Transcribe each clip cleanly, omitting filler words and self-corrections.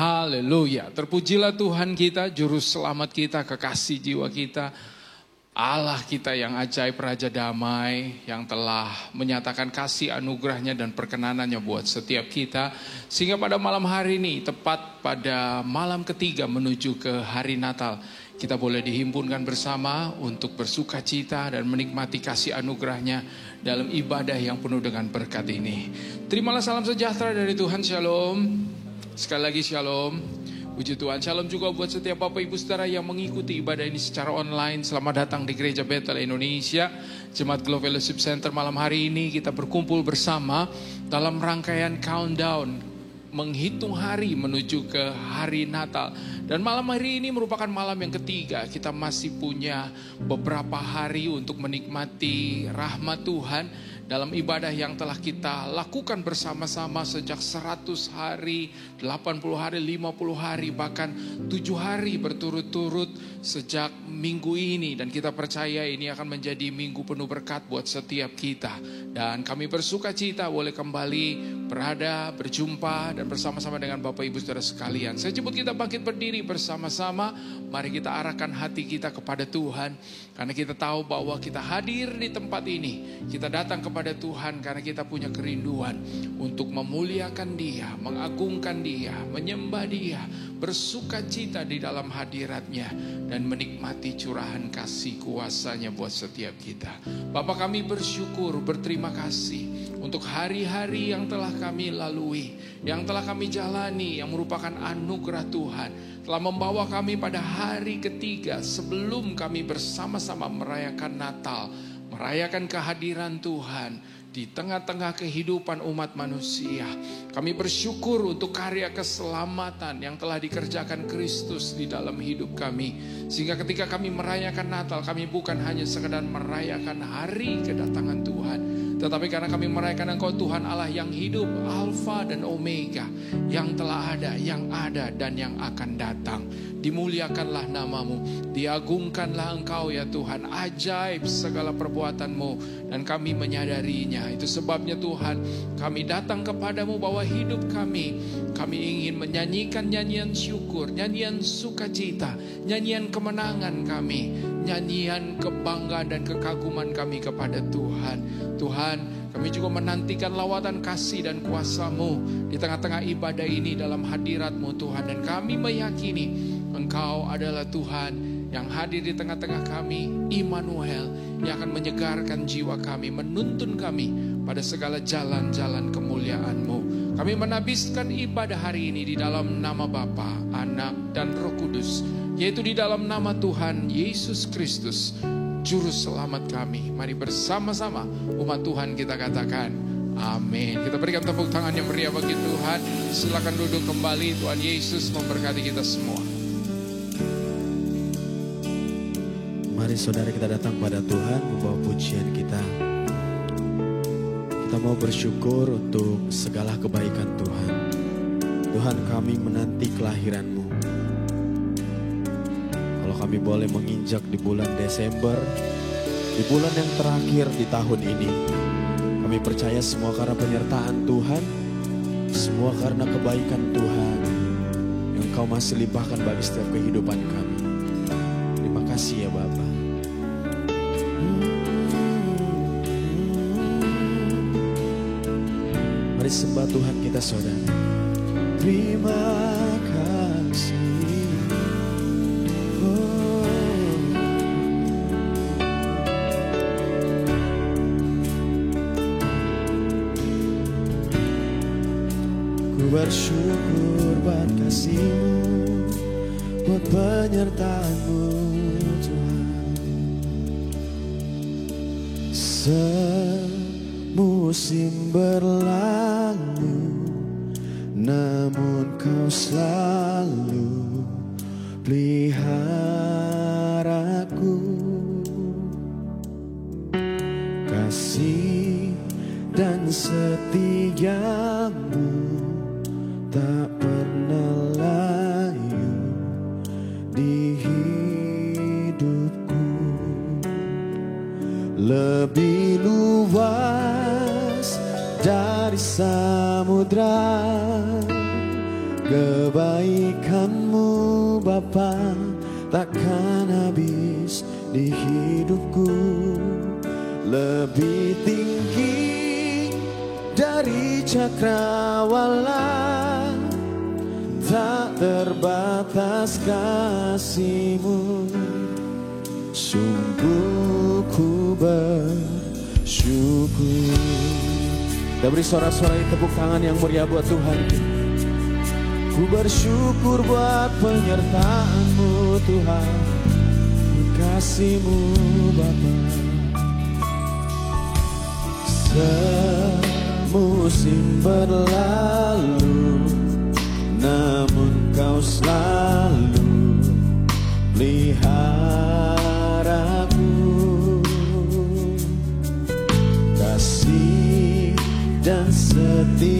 Haleluya. Terpujilah Tuhan kita, juru selamat kita, kekasih jiwa kita. Allah kita yang ajaib, Raja Damai, yang telah menyatakan kasih anugerahnya dan perkenanannya buat setiap kita. Sehingga pada malam hari ini, tepat pada malam ketiga menuju ke hari Natal, kita boleh dihimpunkan bersama untuk bersuka cita dan menikmati kasih anugerahnya dalam ibadah yang penuh dengan berkat ini. Terimalah salam sejahtera dari Tuhan, Shalom. Sekali lagi Shalom. Puji Tuhan, Shalom juga buat setiap Bapak Ibu Saudara yang mengikuti ibadah ini secara online. Selamat datang di Gereja Bethel Indonesia, Jemaat Glow Fellowship Center. Malam hari ini kita berkumpul bersama dalam rangkaian countdown, menghitung hari menuju ke hari Natal. Dan malam hari ini merupakan malam yang ketiga. Kita masih punya beberapa hari untuk menikmati rahmat Tuhan dalam ibadah yang telah kita lakukan bersama-sama sejak 100 hari, 80 hari, 50 hari, bahkan 7 hari berturut-turut sejak minggu ini. Dan kita percaya ini akan menjadi minggu penuh berkat buat setiap kita. Dan kami bersuka cita boleh kembali berada, berjumpa, dan bersama-sama dengan Bapak Ibu Saudara sekalian. Saya jemput kita bangkit berdiri bersama-sama. Mari kita arahkan hati kita kepada Tuhan. Karena kita tahu bahwa kita hadir di tempat ini. Kita datang kepada Tuhan karena kita punya kerinduan untuk memuliakan Dia, mengagungkan Dia, menyembah Dia, bersuka cita di dalam hadirat-Nya, dan menikmati curahan kasih kuasa-Nya buat setiap kita. Bapa, kami bersyukur, berterima kasih untuk hari-hari yang telah kami lalui, yang telah kami jalani, yang merupakan anugerah Tuhan, telah membawa kami pada hari ketiga sebelum kami bersama-sama merayakan Natal, merayakan kehadiran Tuhan di tengah-tengah kehidupan umat manusia. Kami bersyukur untuk karya keselamatan yang telah dikerjakan Kristus di dalam hidup kami. Sehingga ketika kami merayakan Natal, kami bukan hanya sekedar merayakan hari kedatangan Tuhan, tetapi karena kami merayakan Engkau Tuhan Allah yang hidup, Alfa dan Omega, yang telah ada, yang ada, dan yang akan datang. Dimuliakanlah namamu, diagungkanlah Engkau ya Tuhan, ajaib segala perbuatan-Mu, dan kami menyadarinya. Itu sebabnya Tuhan, kami datang kepadamu bahwa hidup kami ingin menyanyikan nyanyian syukur, nyanyian sukacita, nyanyian kemenangan kami, nyanyian kebanggaan dan kekaguman kami kepada Tuhan. Tuhan, kami juga menantikan lawatan kasih dan kuasa-Mu di tengah-tengah ibadah ini dalam hadirat-Mu Tuhan. Dan kami meyakini Engkau adalah Tuhan yang hadir di tengah-tengah kami, Immanuel, yang akan menyegarkan jiwa kami, menuntun kami pada segala jalan-jalan kemuliaan-Mu. Kami menabiskan ibadah hari ini di dalam nama Bapa, Anak, dan Roh Kudus, yaitu di dalam nama Tuhan Yesus Kristus, Juru Selamat kami. Mari bersama-sama umat Tuhan kita katakan amin. Kita berikan tepuk tangan yang meriah bagi Tuhan. Silakan duduk kembali. Tuhan Yesus memberkati kita semua. Mari saudara kita datang pada Tuhan membawa pujian kita. Kita mau bersyukur untuk segala kebaikan Tuhan. Tuhan, kami menanti kelahiran-Mu. Kalau kami boleh menginjak di bulan Desember, di bulan yang terakhir di tahun ini, kami percaya semua karena penyertaan Tuhan, semua karena kebaikan Tuhan yang Kau masih limpahkan bagi setiap kehidupan kami. Terima kasih ya Bapa. Mari sembah Tuhan kita saudara. Terima kasih. Ku bersyukur buat kasih-Mu, buat penyertaan-Mu Tuhan. Semusim berlalu, namun Kau selalu peliharaku. Kasih dan setia-Mu tak pernah layu di hidupku. Lebih luas dari samudra, Kebaikan-Mu Bapa takkan habis di hidupku, lebih tinggi dari cakrawala, tak terbatas kasih-Mu. Sungguh ku bersyukur. Kita beri sorak-sorai tepuk tangan yang meriah buat Tuhan. Ku bersyukur buat penyertaan-Mu Tuhan, kasih-Mu Bapa. Semusim berlalu, namun Kau selalu peliharaku. Kasih dan setia-Mu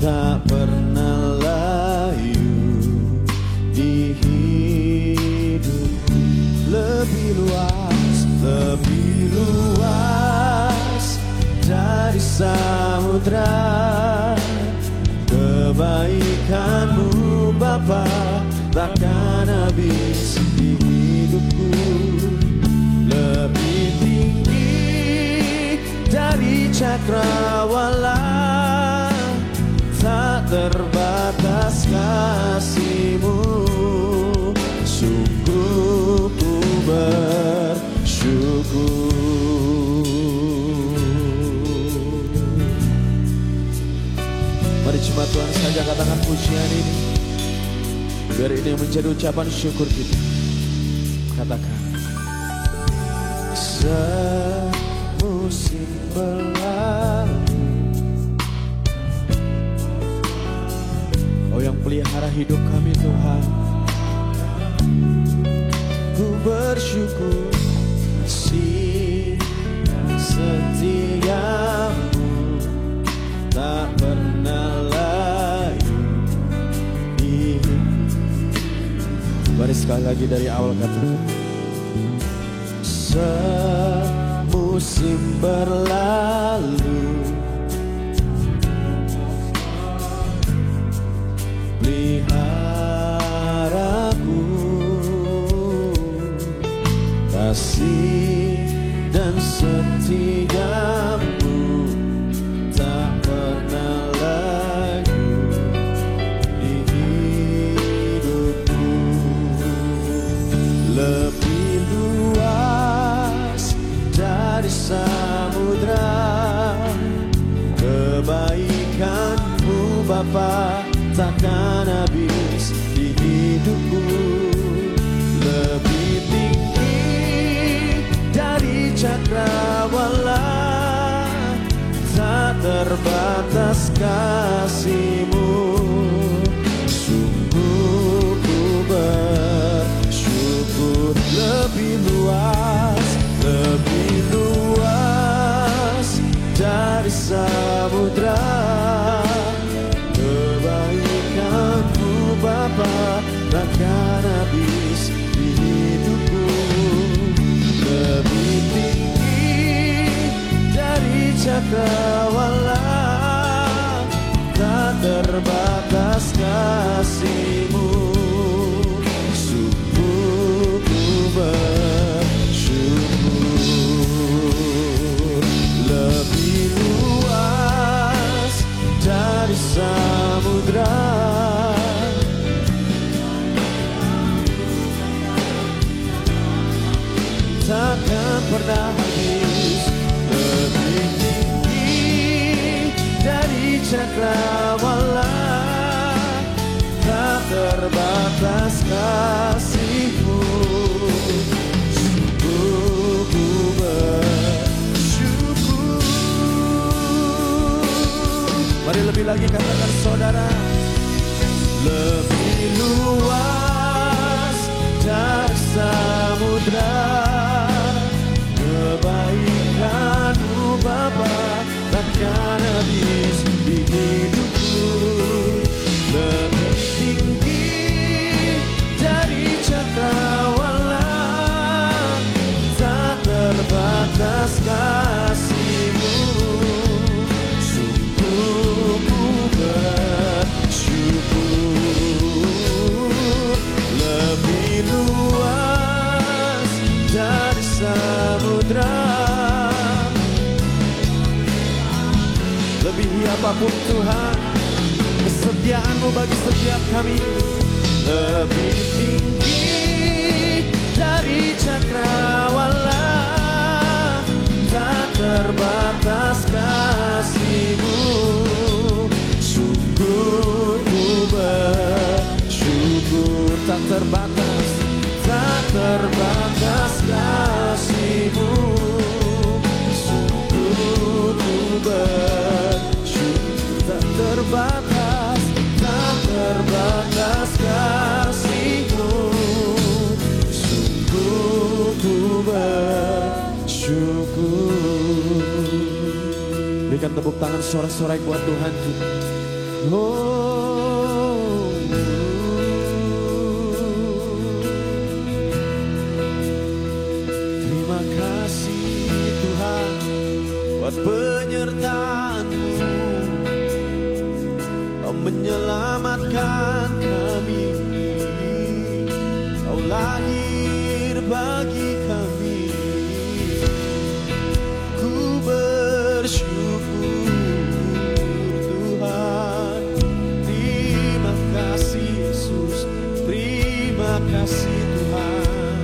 tak pernah layu di hidupku. Lebih luas dari samudra. Kebaikan-Mu Bapa takkan habis di hidupku, lebih tinggi dari cakrawala, tak terbatas kasih-Mu. Sungguh ku bersyukur. Mari cuma Tuhan saja katakan pujian ini, biar ini menjadi ucapan syukur kita. Katakan, semusim berlalu, Kau yang pelihara hidup kami Tuhan. Ku bersyukur kasih setia-Mu tak pernah layu. Mari sekali lagi dari awal katakan, semusim berlalu, peliharaku. Kasih dan setia-Mu tak pernah layu di hidupku. Lebih luas dari samudra. Kebaikan-Mu Bapa takkan habis di hidupku, lebih tinggi dari cakrawala, tak terbatas kasih-Mu. Sungguh ku bersyukur. Lebih luas dari samudra. Kebaikan-Mu Bapa takkan habis di hidupku, lebih tinggi dari cakrawala, tak terbatas kasih-Mu. Sungguh ku bersyukur. Lebih luas dari samudra. Takkan pernah habis. Lebih tinggi dari cakrawala, tak terbatas kasih-Mu. Sungguh ku bersyukur. Mari lebih lagi katakan saudara, lebih luas dari samudra. Kebaikan-Mu Bapa takkan habis di hidupku, lebih tinggi dari cakrawala, tak terbatas kasih-Mu. Sungguh ku ampun Tuhan, kesetiaan-Mu bagi setiap kami lebih tinggi dari cakrawala, tak terbatas kasih-Mu. Sungguh ku bersyukur, tak terbatas kasih-Mu. Sungguh ku bersyukur, tak terbatas kasih-Mu. Sungguh ku bersyukur. Berikan tepuk tangan sorak-sorai buat Tuhan kita. Terima kasih Tuhan buat penyertaan-Mu. Kau menyelamatkan kami, Kau lahir bagi kami. Ku bersyukur Tuhan. Terima kasih Yesus, terima kasih Tuhan.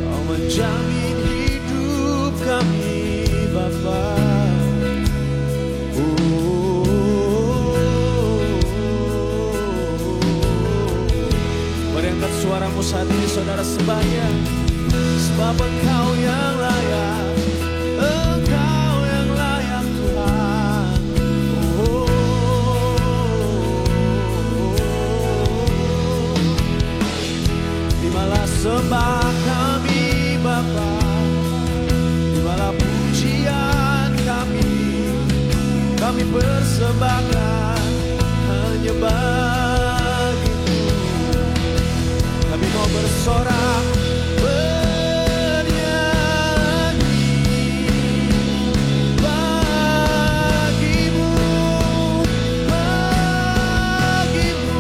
Kau menjamin hidup kami Bapa. Mari angkat suaramu saat ini saudara sembahyang, sebab Engkau yang layak, Engkau yang layak Tuhan. Terimalah sembah kami Bapa, terimalah pujian kami persembahkan hanya bagi-Mu. Kami mau bersorak, bernyanyi bagi-Mu, bagi-Mu.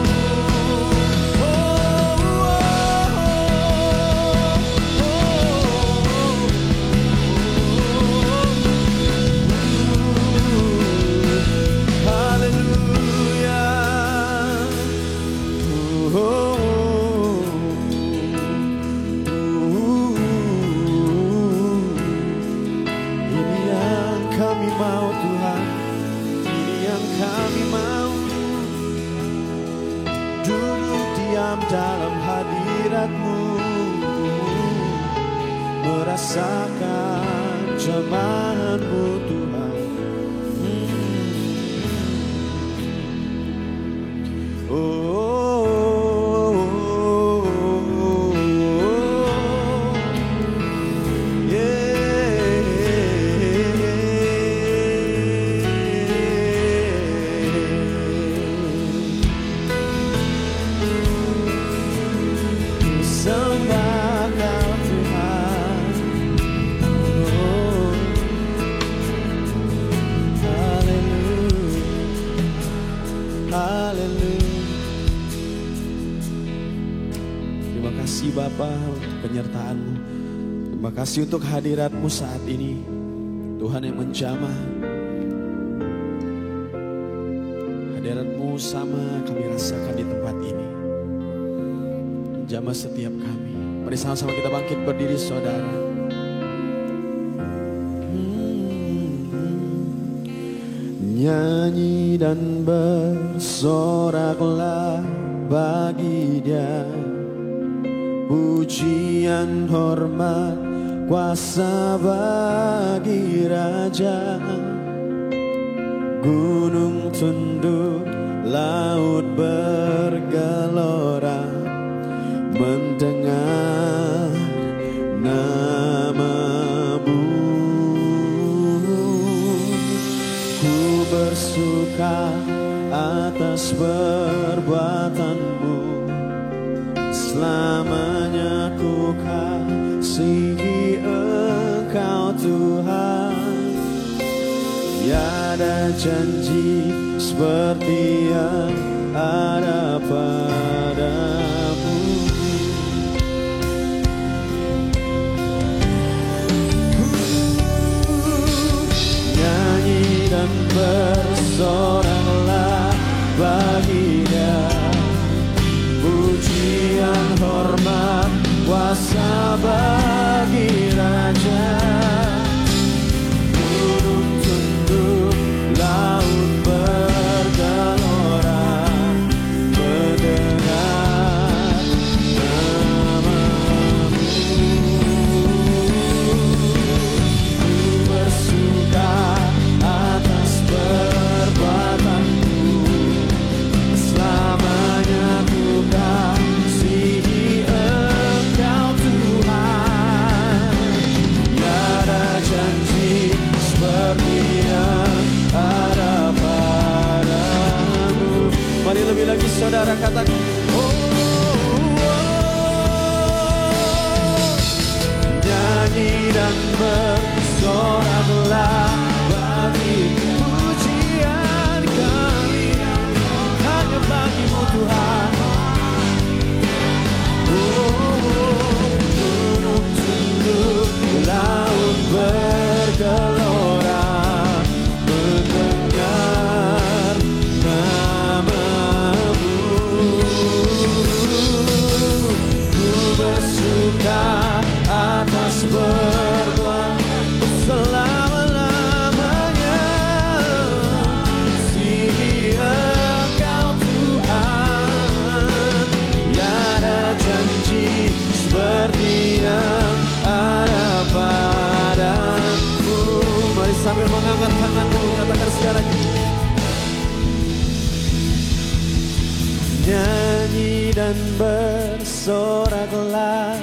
Ini yang kami mau Tuhan, ini yang kami mau. Duduk diam dalam hadirat-Mu, merasakan jamahan-Mu Tuhan. Sembah Kau Tuhan. Terima kasih Bapa untuk penyertaan-Mu. Terima kasih untuk hadirat-Mu saat ini, Tuhan yang menjamah. Hadirat-Mu sama kami rasakan di tempat ini, jamah setiap kami. Mari sama-sama kita bangkit berdiri saudara. Nyanyi dan bersoraklah bagi Dia, pujian hormat kuasa bagi Raja. Gunung tunduk, laut bergelora, mendengar nama-Mu. Ku bersuka atas perbuatan-Mu, selamanya ku kasihi Engkau Tuhan. Tiada janji seperti yang ada padamu. Nyanyi dan Mari lebih lagi saudara katakan, nyanyi dan bersoraklah bagi pujian kami hanya bagimu Tuhan. Gunung tunduk, laut bergelora mendengar namamu. Ku bersuka atas berbuat selama-lamanya. Sini Engkau Tuhan, tiada janji seperti yang ada padamu. Mari sambil mengangkat tanganmu, katakan sekali lagi. Nyanyi dan bersoraklah,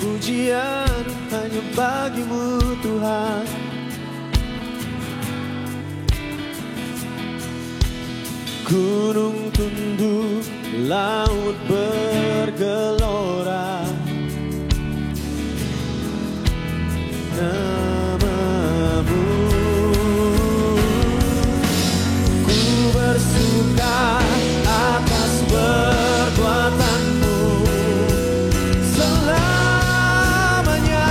pujian hanya bagimu Tuhan. Gunung tunduk, laut bergelora, namamu. Ku bersuka atas perbuatanmu selamanya.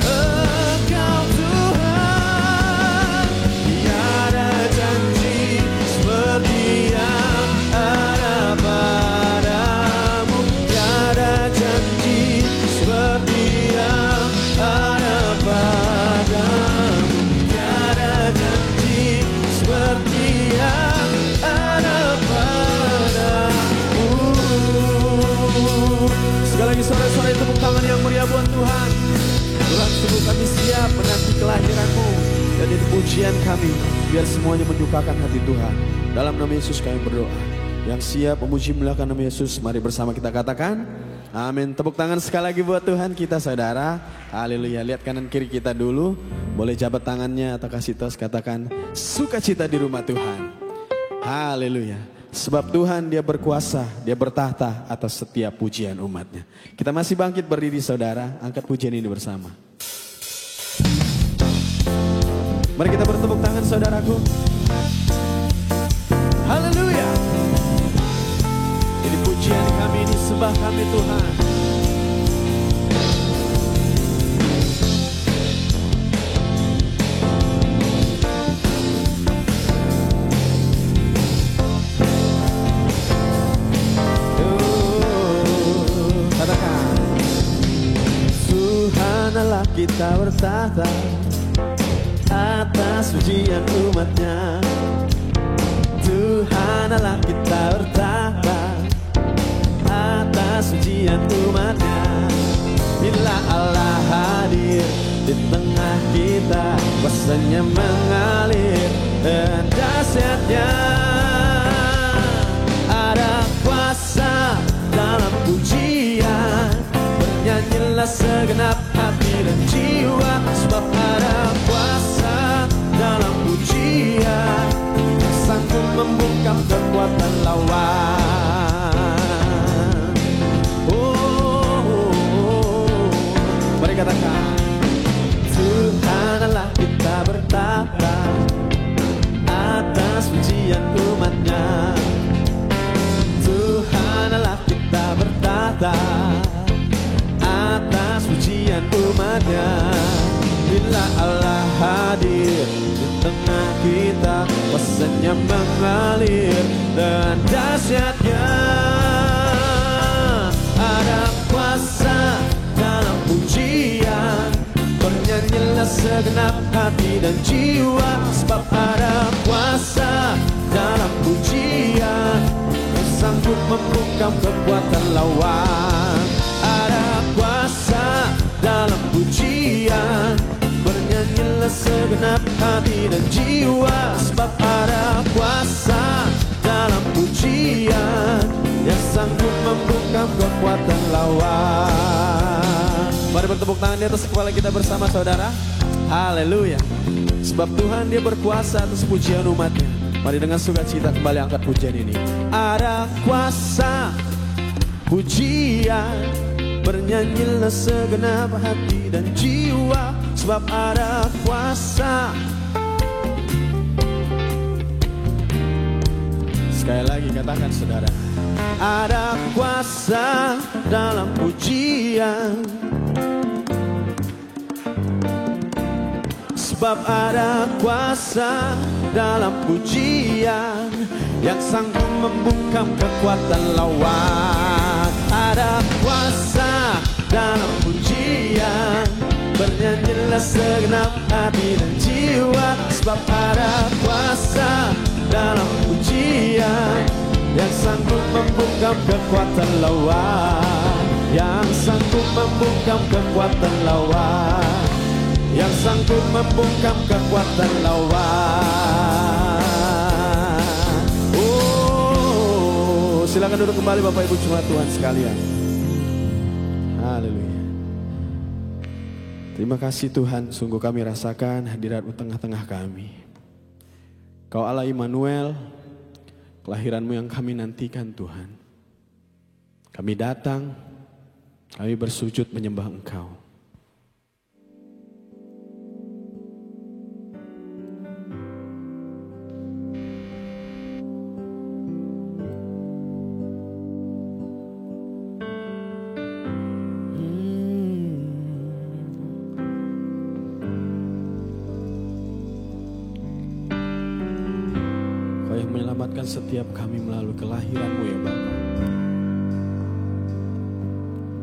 Engkau Tuhan, tiada janji seperti yang ada padamu. Tiada janji seperti yang ada padamu. Tiada janji seperti yang ada padamu. Sekali lagi sore-sore tepuk tangan yang meriah buat Tuhan. Tuhan, sungguh kami siap menanti kelahiran-Mu dan itu pujian kami. Biar semuanya menyukakan hati Tuhan. Dalam nama Yesus kami berdoa. Yang siap memuji memuliakan nama Yesus, mari bersama kita katakan amin. Tepuk tangan sekali lagi buat Tuhan kita saudara. Haleluya. Lihat kanan kiri kita dulu. Boleh jabat tangannya atau kasih tos, katakan sukacita di rumah Tuhan. Haleluya. Sebab Tuhan Dia berkuasa, Dia bertahta atas setiap pujian umatnya. Kita masih bangkit berdiri saudara, angkat pujian ini bersama. Mari kita bertepuk tangan saudaraku. Haleluya. Ini pujian kami, ini sembah kami Tuhan. Allah kita bertahta atas pujian umatnya. Tuhan Allah kita bertahta atas pujian umatnya. Bila Allah hadir di tengah kita, kuasanya mengalir dan dahsyatnya. Ada kuasa dalam pujian, bernyanyilah segenap hati dan jiwa. Sebab ada kuasa dalam pujian, sanggup membungkam kekuatan lawan. Mari katakan, Tuhan Allah kita bertahta atas pujian umatnya. Tuhan Allah kita bertahta atas pujian umatnya. Bila Allah hadir di tengah kita, kuasanya mengalir dan dahsyatnya. Ada kuasa dalam pujian, bernyanyilah segenap hati dan jiwa. Sebab ada kuasa dalam pujian, yang sanggup membungkam kekuatan lawan. Ada kuasa dalam pujian, bernyanyilah segenap hati dan jiwa. Sebab ada kuasa dalam pujian, yang sanggup membungkam kekuatan lawan. Mari bertepuk tangan di atas kepala kita bersama, saudara. Haleluya. Sebab Tuhan Dia berkuasa atas pujian umatnya. Mari dengan sukacita kembali angkat pujian ini. Ada kuasa pujian, bernyanyilah segenap hati dan jiwa, sebab ada kuasa. Sekali lagi katakan saudara, ada kuasa dalam pujian, sebab ada kuasa dalam pujian yang sanggup membungkam kekuatan lawan. Ada kuasa dalam pujian, bernyanyilah segenap hati dan jiwa, sebab ada kuasa dalam pujian yang sanggup membungkam kekuatan lawan, yang sanggup membungkam kekuatan lawan, yang sanggup membungkam kekuatan lawan. Oh, silakan duduk kembali Bapak Ibu jemaat Tuhan sekalian. Haleluya. Terima kasih Tuhan, sungguh kami rasakan hadirat-Mu tengah-tengah kami. Kau Allah Immanuel, kelahiran-Mu yang kami nantikan Tuhan. Kami datang, kami bersujud menyembah Engkau. Menyelamatkan setiap kami melalui kelahiran-Mu ya Bapa.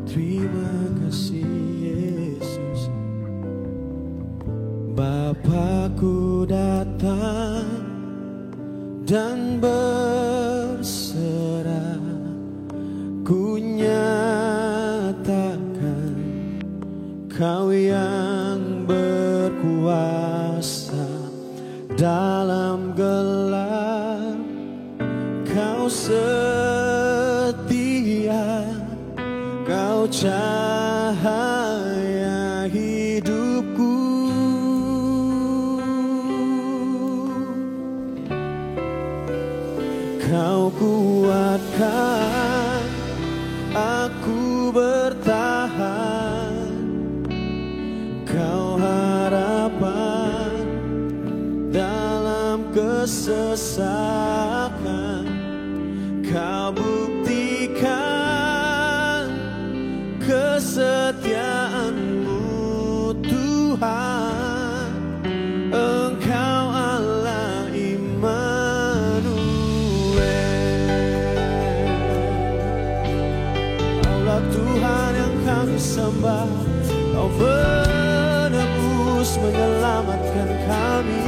Terima kasih Yesus. Bapakku datang dan berserah, ku nyatakan Kau yang berkuasa dalam gelap. Kau setia, Kau cahaya hidupku. Kau kuatkan aku bertahan. Kau harapan dalam kesesakan. Kau buktikan kesetiaan-Mu Tuhan. Engkau Allah Immanuel, Allah Tuhan yang kami sembah. Kau menebus menyelamatkan kami.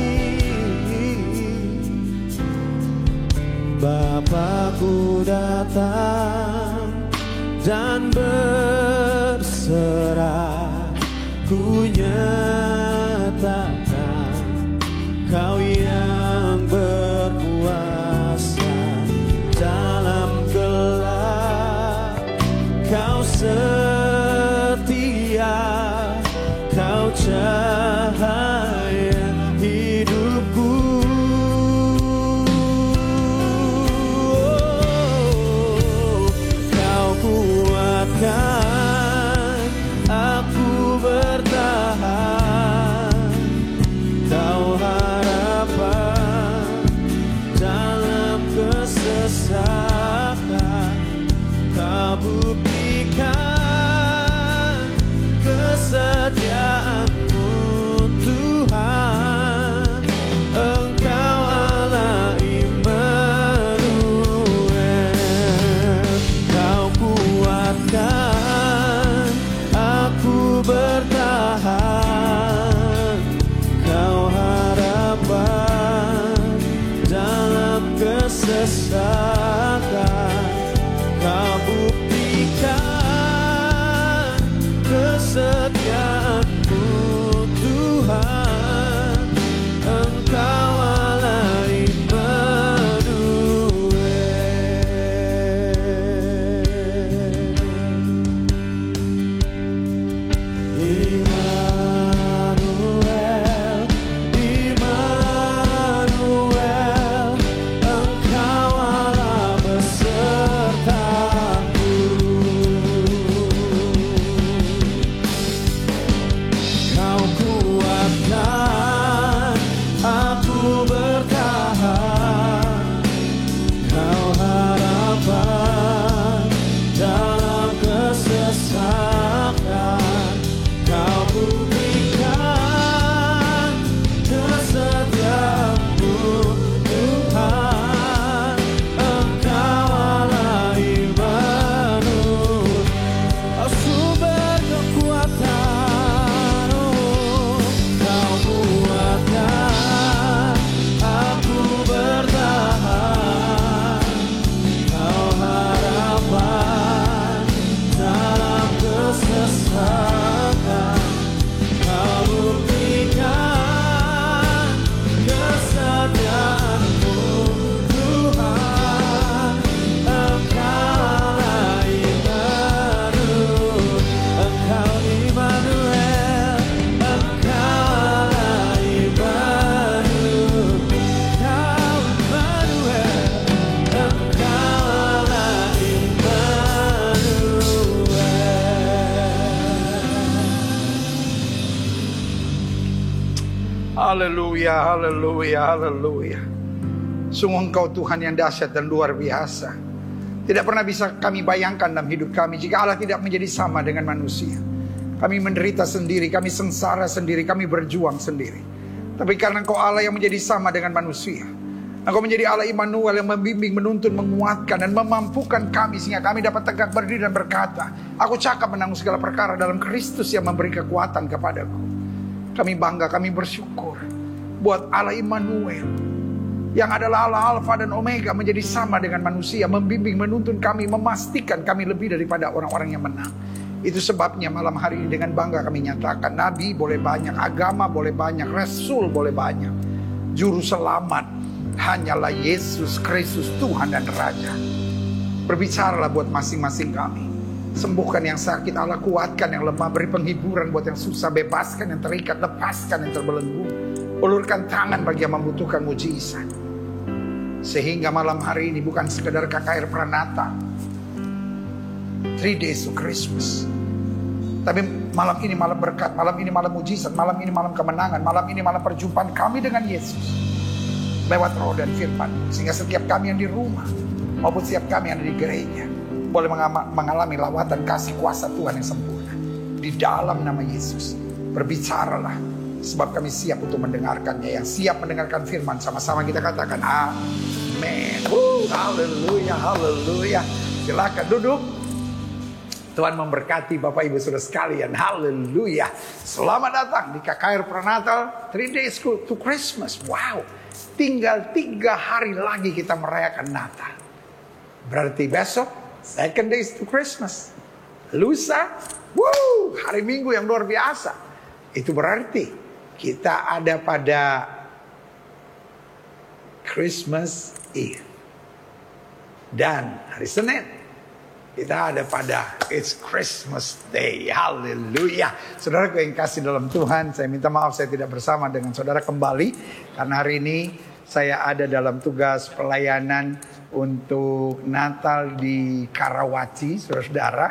Bapakku datang dan berserah, ku nyatakan Kau yang berkuasa dalam gelap. Kau setia, Kau cahaya hidupku. Aku bertahan. Kau harapan dalam kesesakan. Kau buktikan kesetiaan-Mu Tuhan. Engkau Allah Immanuel, Kau kuatkan aku bertahan. Kau harapan dalam kesesakan. Kau buktikan kesetiaan-Mu Tuhan. Engkau Allah Immanuel. Immanuel, Immanuel, Haleluya, haleluya, haleluya. Sungguh Engkau Tuhan yang dahsyat dan luar biasa. Tidak pernah bisa kami bayangkan dalam hidup kami jika Allah tidak menjadi sama dengan manusia. Kami menderita sendiri, kami sengsara sendiri, kami berjuang sendiri. Tapi karena Engkau Allah yang menjadi sama dengan manusia, Engkau menjadi Allah Immanuel yang membimbing, menuntun, menguatkan dan memampukan kami sehingga kami dapat tegak berdiri dan berkata, aku cakap menanggung segala perkara dalam Kristus yang memberi kekuatan kepadaku. Kami bangga, kami bersyukur buat Allah Immanuel yang adalah Allah Alfa dan Omega menjadi sama dengan manusia, membimbing, menuntun kami, memastikan kami lebih daripada orang-orang yang menang. Itu sebabnya malam hari ini dengan bangga kami nyatakan, nabi boleh banyak, agama boleh banyak, rasul boleh banyak, juru selamat hanyalah Yesus Kristus Tuhan dan Raja. Berbicaralah buat masing-masing kami. Sembuhkan yang sakit, Allah kuatkan yang lemah, beri penghiburan buat yang susah, bebaskan yang terikat, lepaskan yang terbelenggu, ulurkan tangan bagi yang membutuhkan mujizat. Sehingga malam hari ini bukan sekedar KKR Pranata 3 days to Christmas, tapi malam ini malam berkat, malam ini malam mujizat, malam ini malam kemenangan, malam ini malam perjumpaan kami dengan Yesus lewat roh dan firman. Sehingga setiap kami yang di rumah maupun setiap kami yang ada di gereja boleh mengalami lawatan kasih kuasa Tuhan yang sempurna. Di dalam nama Yesus berbicaralah, sebab kami siap untuk mendengarkannya. Yang siap mendengarkan firman, sama-sama kita katakan amin. Haleluya, haleluya. Silakan duduk. Tuhan memberkati Bapak Ibu Saudara sekalian. Haleluya. Selamat datang di KKR Prenatal 3 days to Christmas. Wow. Tinggal 3 hari lagi kita merayakan Natal. Berarti besok 2 days to Christmas. Lusa, hari Minggu yang luar biasa. Itu berarti kita ada pada Christmas Eve. Dan hari Senin kita ada pada It's Christmas Day. Haleluya. Saudara yang kasih dalam Tuhan, saya minta maaf saya tidak bersama dengan saudara kembali, karena hari ini saya ada dalam tugas pelayanan untuk Natal di Karawaci, saudara-saudara,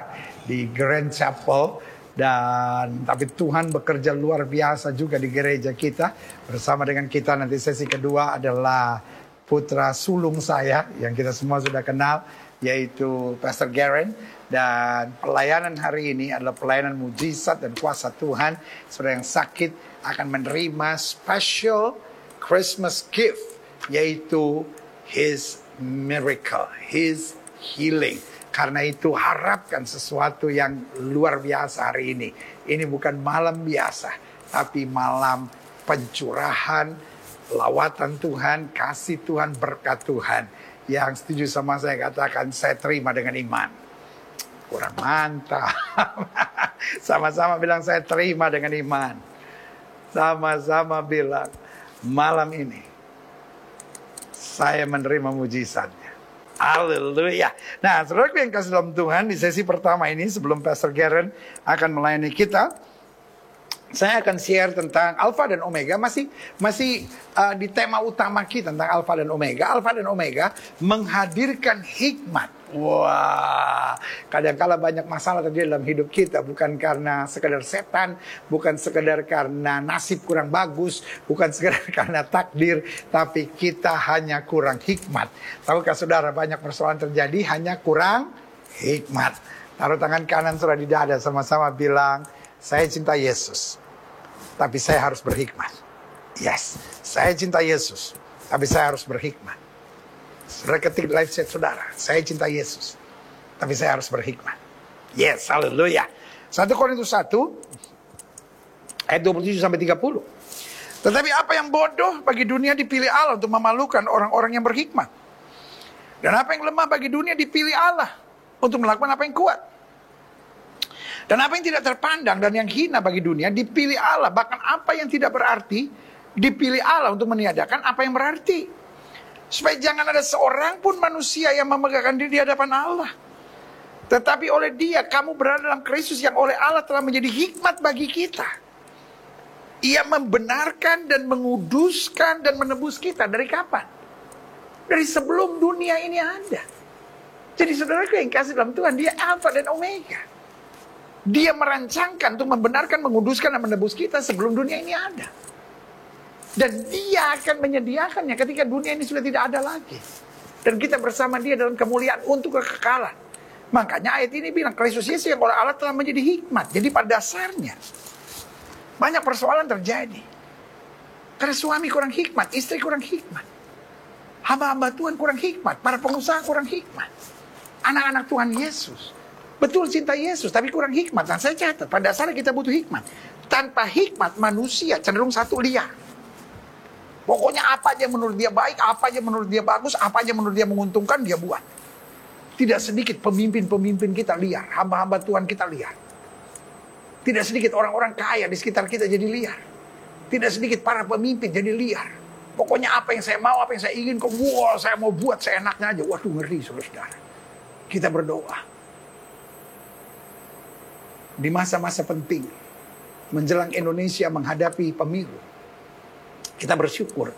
di Grand Chapel. Dan tapi Tuhan bekerja luar biasa juga di gereja kita. Bersama dengan kita nanti sesi kedua adalah putra sulung saya yang kita semua sudah kenal, yaitu Pastor Garen. Dan pelayanan hari ini adalah pelayanan mujizat dan kuasa Tuhan. Saudara yang sakit akan menerima special Christmas gift, yaitu His miracle, His healing. Karena itu harapkan sesuatu yang luar biasa hari ini. Ini bukan malam biasa, tapi malam pencurahan lawatan Tuhan, kasih Tuhan, berkat Tuhan. Yang setuju sama saya katakan, saya terima dengan iman. Kurang mantap. Sama-sama bilang saya terima dengan iman. Sama-sama bilang malam ini saya menerima mujizatnya. Haleluya. Nah, saudaraku yang kasih dalam Tuhan, di sesi pertama ini sebelum Pastor Garen akan melayani kita, saya akan share tentang Alfa dan Omega. Masih di tema utama kita tentang Alfa dan Omega. Alfa dan Omega menghadirkan hikmat. Wah, kadang-kala banyak masalah terjadi dalam hidup kita. Bukan karena sekedar setan, bukan sekedar karena nasib kurang bagus, bukan sekedar karena takdir, tapi kita hanya kurang hikmat. Tahukah saudara, banyak persoalan terjadi hanya kurang hikmat. Taruh tangan kanan saudara di dada, sama-sama bilang, saya cinta Yesus, tapi saya harus berhikmat. Yes, saya cinta Yesus, tapi saya harus berhikmat. Saudara ketik live chat saudara, saya cinta Yesus, tapi saya harus berhikmat. Yes, haleluya. 1 Korintus 1 ayat 27-30. Tetapi apa yang bodoh bagi dunia dipilih Allah untuk memalukan orang-orang yang berhikmat. Dan apa yang lemah bagi dunia dipilih Allah untuk melakukan apa yang kuat. Dan apa yang tidak terpandang dan yang hina bagi dunia dipilih Allah. Bahkan apa yang tidak berarti dipilih Allah untuk meniadakan apa yang berarti. Supaya jangan ada seorang pun manusia yang memegahkan diri di hadapan Allah. Tetapi oleh Dia kamu berada dalam Kristus yang oleh Allah telah menjadi hikmat bagi kita. Ia membenarkan dan menguduskan dan menebus kita. Dari kapan? Dari sebelum dunia ini ada. Jadi saudaraku yang kasih dalam Tuhan, Dia Alfa dan Omega. Dia merancangkan untuk membenarkan, menguduskan dan menebus kita sebelum dunia ini ada. Dan dia akan menyediakannya ketika dunia ini sudah tidak ada lagi. Dan kita bersama dia dalam kemuliaan untuk kekekalan. Makanya ayat ini bilang Kristus Yesus yang oleh Allah telah menjadi hikmat. Jadi pada dasarnya banyak persoalan terjadi. Karena suami kurang hikmat, istri kurang hikmat. Hamba-hamba Tuhan kurang hikmat, para pengusaha kurang hikmat. Anak-anak Tuhan Yesus betul cinta Yesus tapi kurang hikmat. Dan saya catat pada dasarnya kita butuh hikmat. Tanpa hikmat manusia cenderung satu liar. Pokoknya apa aja menurut dia baik, apa aja menurut dia bagus, apa aja menurut dia menguntungkan, dia buat. Tidak sedikit pemimpin-pemimpin kita liar, hamba-hamba Tuhan kita liar. Tidak sedikit orang-orang kaya di sekitar kita jadi liar. Tidak sedikit para pemimpin jadi liar. Pokoknya apa yang saya mau, apa yang saya ingin, wah saya mau buat seenaknya aja. Waduh ngeri saudara. Kita berdoa. Di masa-masa penting, menjelang Indonesia menghadapi pemilu, kita bersyukur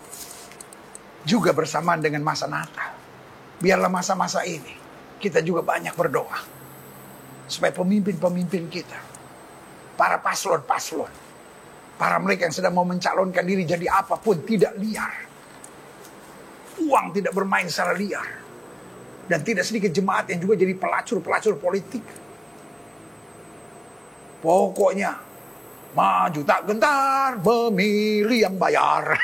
juga bersamaan dengan masa Natal. Biarlah masa-masa ini kita juga banyak berdoa supaya pemimpin-pemimpin kita, para paslon-paslon, para mereka yang sedang mau mencalonkan diri jadi apapun tidak liar. Uang tidak bermain secara liar. Dan tidak sedikit jemaat yang juga jadi pelacur-pelacur politik. Pokoknya maju tak gentar, pemilih yang bayar.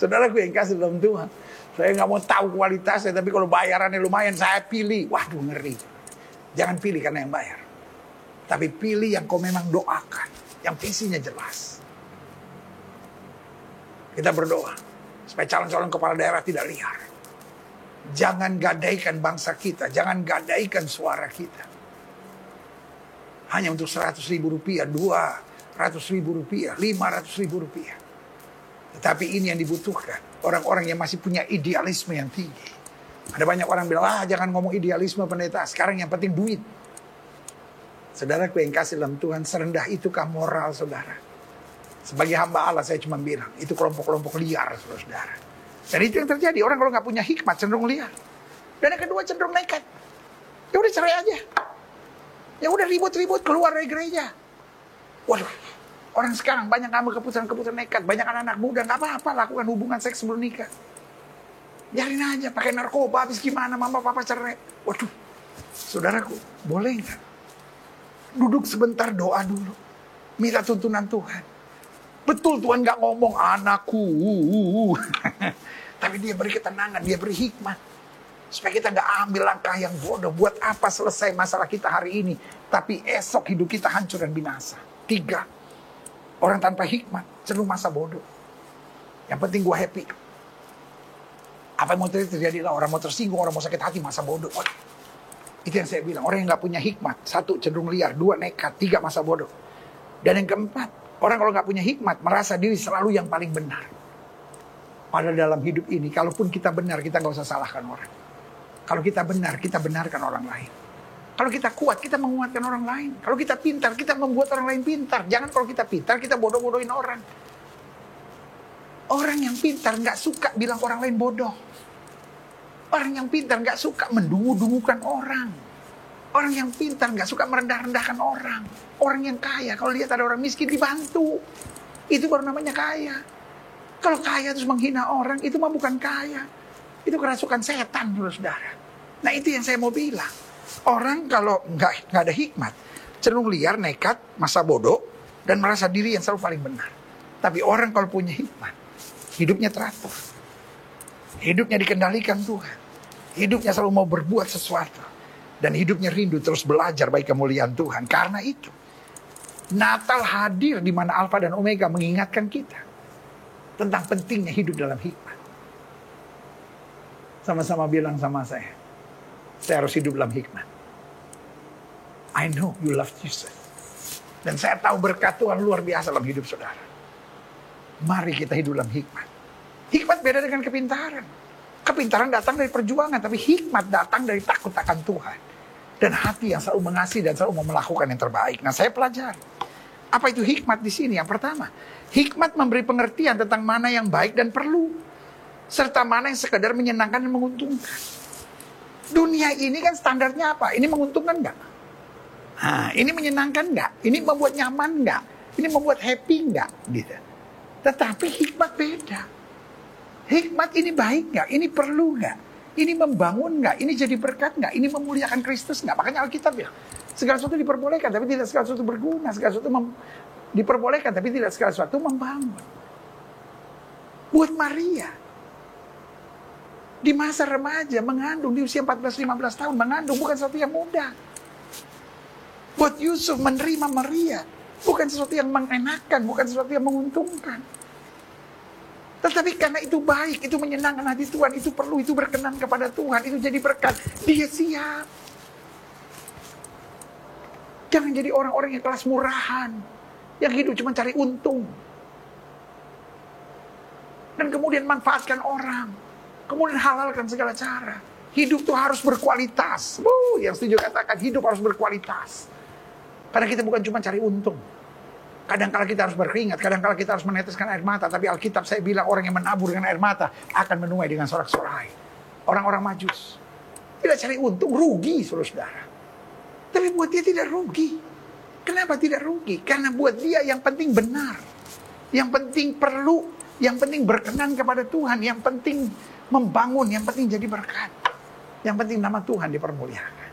Saudaraku yang kasih dalam Tuhan, saya nggak mau tahu kualitasnya, tapi kalau bayarannya lumayan saya pilih. Waduh ngeri. Jangan pilih karena yang bayar, tapi pilih yang kau memang doakan, yang visinya jelas. Kita berdoa supaya calon-calon kepala daerah tidak liar. Jangan gadaikan bangsa kita, jangan gadaikan suara kita hanya untuk 100.000 rupiah, 200.000 rupiah, 500.000 rupiah. Tetapi ini yang dibutuhkan orang-orang yang masih punya idealisme yang tinggi. Ada banyak orang bilang, jangan ngomong idealisme pendeta, sekarang yang penting duit. Saudaraku yang kasih dalam Tuhan, serendah itukah moral saudara? Sebagai hamba Allah saya cuma bilang, itu kelompok-kelompok liar saudara. Dan itu yang terjadi, orang kalau nggak punya hikmat cenderung liar. Dan yang kedua cenderung nekat. Ya udah cerai aja. Ya udah ribut-ribut keluar dari gereja. Waduh, orang sekarang banyak ngambil keputusan-keputusan nekat. Banyak anak-anak muda, nggak apa-apa lakukan hubungan seks sebelum nikah. Biarin aja, pakai narkoba, habis gimana mama papa cerai. Waduh, saudaraku, boleh nggak? Duduk sebentar doa dulu. Minta tuntunan Tuhan. Betul Tuhan nggak ngomong anakku. Tapi dia beri ketenangan, dia beri hikmat. Supaya kita nggak ambil langkah yang bodoh. Buat apa selesai masalah kita hari ini, tapi esok hidup kita hancur dan binasa. 3, orang tanpa hikmat cenderung masa bodoh. Yang penting gue happy. Apa yang mau terjadi lah, orang mau tersinggung, orang mau sakit hati, masa bodoh. Itu yang saya bilang, orang yang nggak punya hikmat, 1 cenderung liar, 2 nekat, 3 masa bodoh. Dan yang keempat, orang kalau nggak punya hikmat merasa diri selalu yang paling benar. Padahal dalam hidup ini, kalaupun kita benar, kita nggak usah salahkan orang. Kalau kita benar, kita benarkan orang lain. Kalau kita kuat, kita menguatkan orang lain. Kalau kita pintar, kita membuat orang lain pintar. Jangan kalau kita pintar, kita bodoh-bodohin orang. Orang yang pintar nggak suka bilang orang lain bodoh. Orang yang pintar nggak suka mendungu-dungukan orang. Orang yang pintar nggak suka merendah-rendahkan orang. Orang yang kaya, kalau lihat ada orang miskin dibantu. Itu baru namanya kaya. Kalau kaya terus menghina orang, itu mah bukan kaya. Itu kerasukan setan, saudara. Nah itu yang saya mau bilang. Orang kalau nggak ada hikmat, cenderung liar, nekat, masa bodoh, dan merasa diri yang selalu paling benar. Tapi orang kalau punya hikmat, hidupnya teratur. Hidupnya dikendalikan Tuhan. Hidupnya selalu mau berbuat sesuatu. Dan hidupnya rindu terus belajar bagi kemuliaan Tuhan. Karena itu, Natal hadir di mana Alfa dan Omega mengingatkan kita tentang pentingnya hidup dalam hikmat. Sama-sama bilang sama saya harus hidup dalam hikmat. I know you love Jesus. Dan saya tahu berkat Tuhan luar biasa dalam hidup saudara. Mari kita hidup dalam hikmat. Hikmat beda dengan kepintaran. Kepintaran datang dari perjuangan, tapi hikmat datang dari takut akan Tuhan. Dan hati yang selalu mengasihi dan selalu mau melakukan yang terbaik. Nah saya pelajari. Apa itu hikmat di sini? Yang pertama, hikmat memberi pengertian tentang mana yang baik dan perlu. Serta mana yang sekadar menyenangkan dan menguntungkan. Dunia ini kan standarnya apa? Ini menguntungkan nggak? Nah, ini menyenangkan nggak? Ini membuat nyaman nggak? Ini membuat happy nggak? Gitu. Tetapi hikmat beda. Hikmat ini baik nggak? Ini perlu nggak? Ini membangun nggak? Ini jadi berkat nggak? Ini memuliakan Kristus nggak? Makanya Alkitab ya, segala sesuatu diperbolehkan, tapi tidak segala sesuatu berguna. Segala sesuatu diperbolehkan, tapi tidak segala sesuatu membangun. Buat Maria, di masa remaja, mengandung di usia 14-15 tahun, mengandung bukan sesuatu yang mudah. Buat Yusuf menerima Maria, bukan sesuatu yang mengenakan, bukan sesuatu yang menguntungkan. Tetapi karena itu baik, itu menyenangkan hati Tuhan, itu perlu, itu berkenan kepada Tuhan, itu jadi berkat, dia siap. Jangan jadi orang-orang yang kelas murahan, yang hidup cuma cari untung. Dan kemudian manfaatkan orang, kemudian halalkan segala cara. Hidup tuh harus berkualitas. Yang setuju katakan hidup harus berkualitas. Karena kita bukan cuma cari untung. Kadang-kala kita harus berkeringat, kadang-kala kita harus meneteskan air mata. Tapi Alkitab saya bilang orang yang menabur dengan air mata akan menuai dengan sorak-sorai. Orang-orang Majus tidak cari untung, rugi saudara-saudara. Tapi buat dia tidak rugi. Kenapa tidak rugi? Karena buat dia yang penting benar, yang penting perlu, yang penting berkenan kepada Tuhan, yang penting membangun, yang penting jadi berkat, yang penting nama Tuhan dipermuliakan.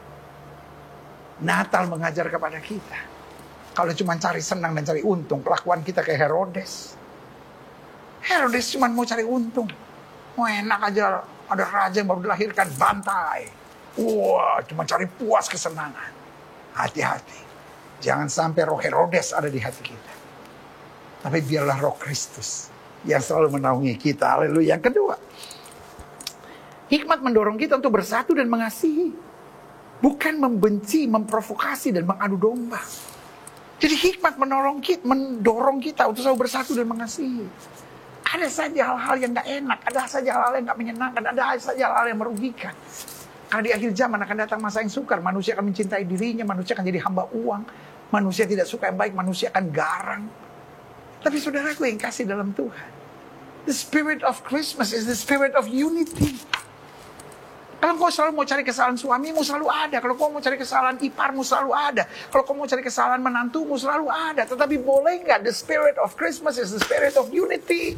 Natal mengajar kepada kita, kalau cuma cari senang dan cari untung, kelakuan kita kayak Herodes. Herodes cuma mau cari untung. Mau enak aja, ada raja yang baru dilahirkan, bantai. Wah, cuma cari puas kesenangan. Hati-hati. Jangan sampai roh Herodes ada di hati kita. Tapi biarlah roh Kristus yang selalu menaungi kita. Haleluya. Yang kedua, hikmat mendorong kita untuk bersatu dan mengasihi. Bukan membenci, memprovokasi, dan mengadu domba. Jadi hikmat mendorong kita untuk selalu bersatu dan mengasihi. Ada saja hal-hal yang gak enak, ada saja hal-hal yang gak menyenangkan, ada saja hal-hal yang merugikan. Karena di akhir zaman akan datang masa yang sukar, manusia akan mencintai dirinya, manusia akan jadi hamba uang, manusia tidak suka yang baik, manusia akan garang. Tapi saudaraku yang kasih dalam Tuhan, the spirit of Christmas is the spirit of unity. Kalau kau selalu mau cari kesalahan suamimu, selalu ada. Kalau kau mau cari kesalahan iparmu, selalu ada. Kalau kau mau cari kesalahan menantumu, selalu ada. Tetapi boleh nggak? The spirit of Christmas is the spirit of unity.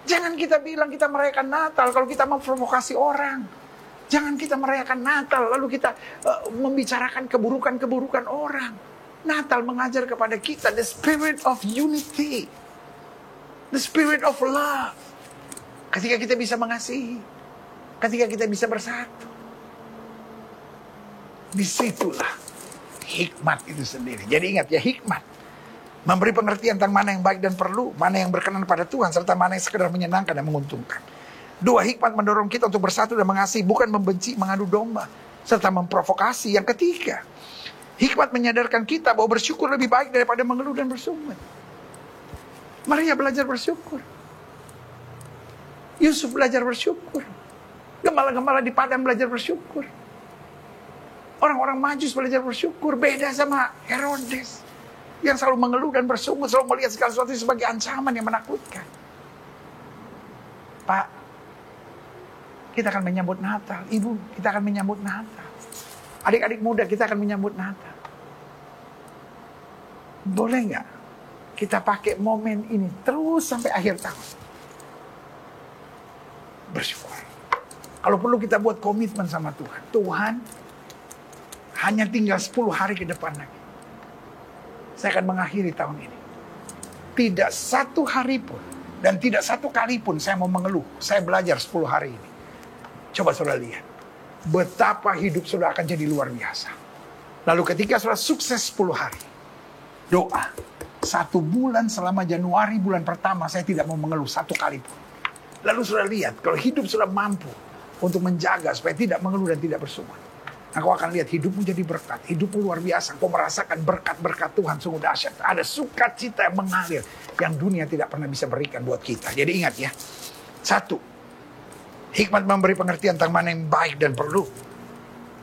Jangan kita bilang kita merayakan Natal kalau kita memprovokasi orang. Jangan kita merayakan Natal lalu kita membicarakan keburukan-keburukan orang. Natal mengajar kepada kita the spirit of unity. The spirit of love. Ketika kita bisa mengasihi, ketika kita bisa bersatu, disitulah hikmat itu sendiri. Jadi ingat ya, hikmat memberi pengertian tentang mana yang baik dan perlu, mana yang berkenan pada Tuhan, serta mana yang sekedar menyenangkan dan menguntungkan. Dua, hikmat mendorong kita untuk bersatu dan mengasihi, bukan membenci, mengadu domba, serta memprovokasi. Yang ketiga, hikmat menyadarkan kita bahwa bersyukur lebih baik daripada mengeluh dan bersungut. Maria belajar bersyukur, Yusuf belajar bersyukur, gembala-gembala di padang belajar bersyukur, orang-orang Majus belajar bersyukur. Beda sama Herodes yang selalu mengeluh dan bersungut, selalu melihat segala sesuatu sebagai ancaman yang menakutkan. Pak, kita akan menyambut Natal. Ibu, kita akan menyambut Natal. Adik-adik muda, kita akan menyambut Natal. Boleh nggak kita pakai momen ini terus sampai akhir tahun? Bersyukur. Kalau perlu kita buat komitmen sama Tuhan. Tuhan, hanya tinggal 10 hari ke depan lagi, saya akan mengakhiri tahun ini. Tidak satu hari pun, dan tidak satu kali pun saya mau mengeluh. Saya belajar 10 hari ini. Coba saudara lihat, betapa hidup saudara akan jadi luar biasa. Lalu ketika saudara sukses 10 hari, doa, 1 bulan selama Januari bulan pertama saya tidak mau mengeluh satu kali pun. Lalu saudara lihat, kalau hidup saudara mampu untuk menjaga supaya tidak mengeluh dan tidak bersungut, kau akan lihat hidupmu jadi berkat, hidupmu luar biasa. Kau merasakan berkat-berkat Tuhan sungguh dahsyat. Ada sukacita yang mengalir yang dunia tidak pernah bisa berikan buat kita. Jadi ingat ya, 1, hikmat memberi pengertian tentang mana yang baik dan perlu,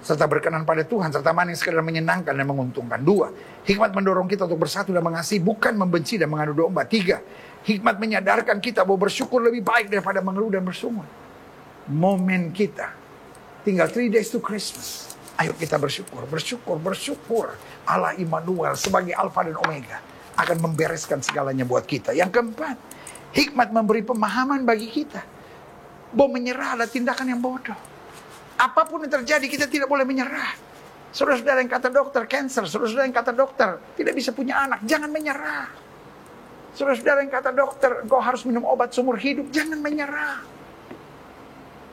serta berkenan pada Tuhan, serta mana yang sekedar menyenangkan dan menguntungkan. 2, hikmat mendorong kita untuk bersatu dan mengasihi, bukan membenci dan mengadu domba. 3, hikmat menyadarkan kita bahwa bersyukur lebih baik daripada mengeluh dan bersungut. Momen kita tinggal 3 days to Christmas. Ayo kita bersyukur, bersyukur, bersyukur. Allah Immanuel sebagai Alfa dan Omega. akan membereskan segalanya buat kita. Yang keempat, hikmat memberi pemahaman bagi kita bahwa menyerah adalah tindakan yang bodoh. Apapun yang terjadi, kita tidak boleh menyerah. Saudara-saudara yang kata dokter cancer, saudara-saudara yang kata dokter tidak bisa punya anak, jangan menyerah. Saudara-saudara yang kata dokter, engkau harus minum obat seumur hidup, jangan menyerah.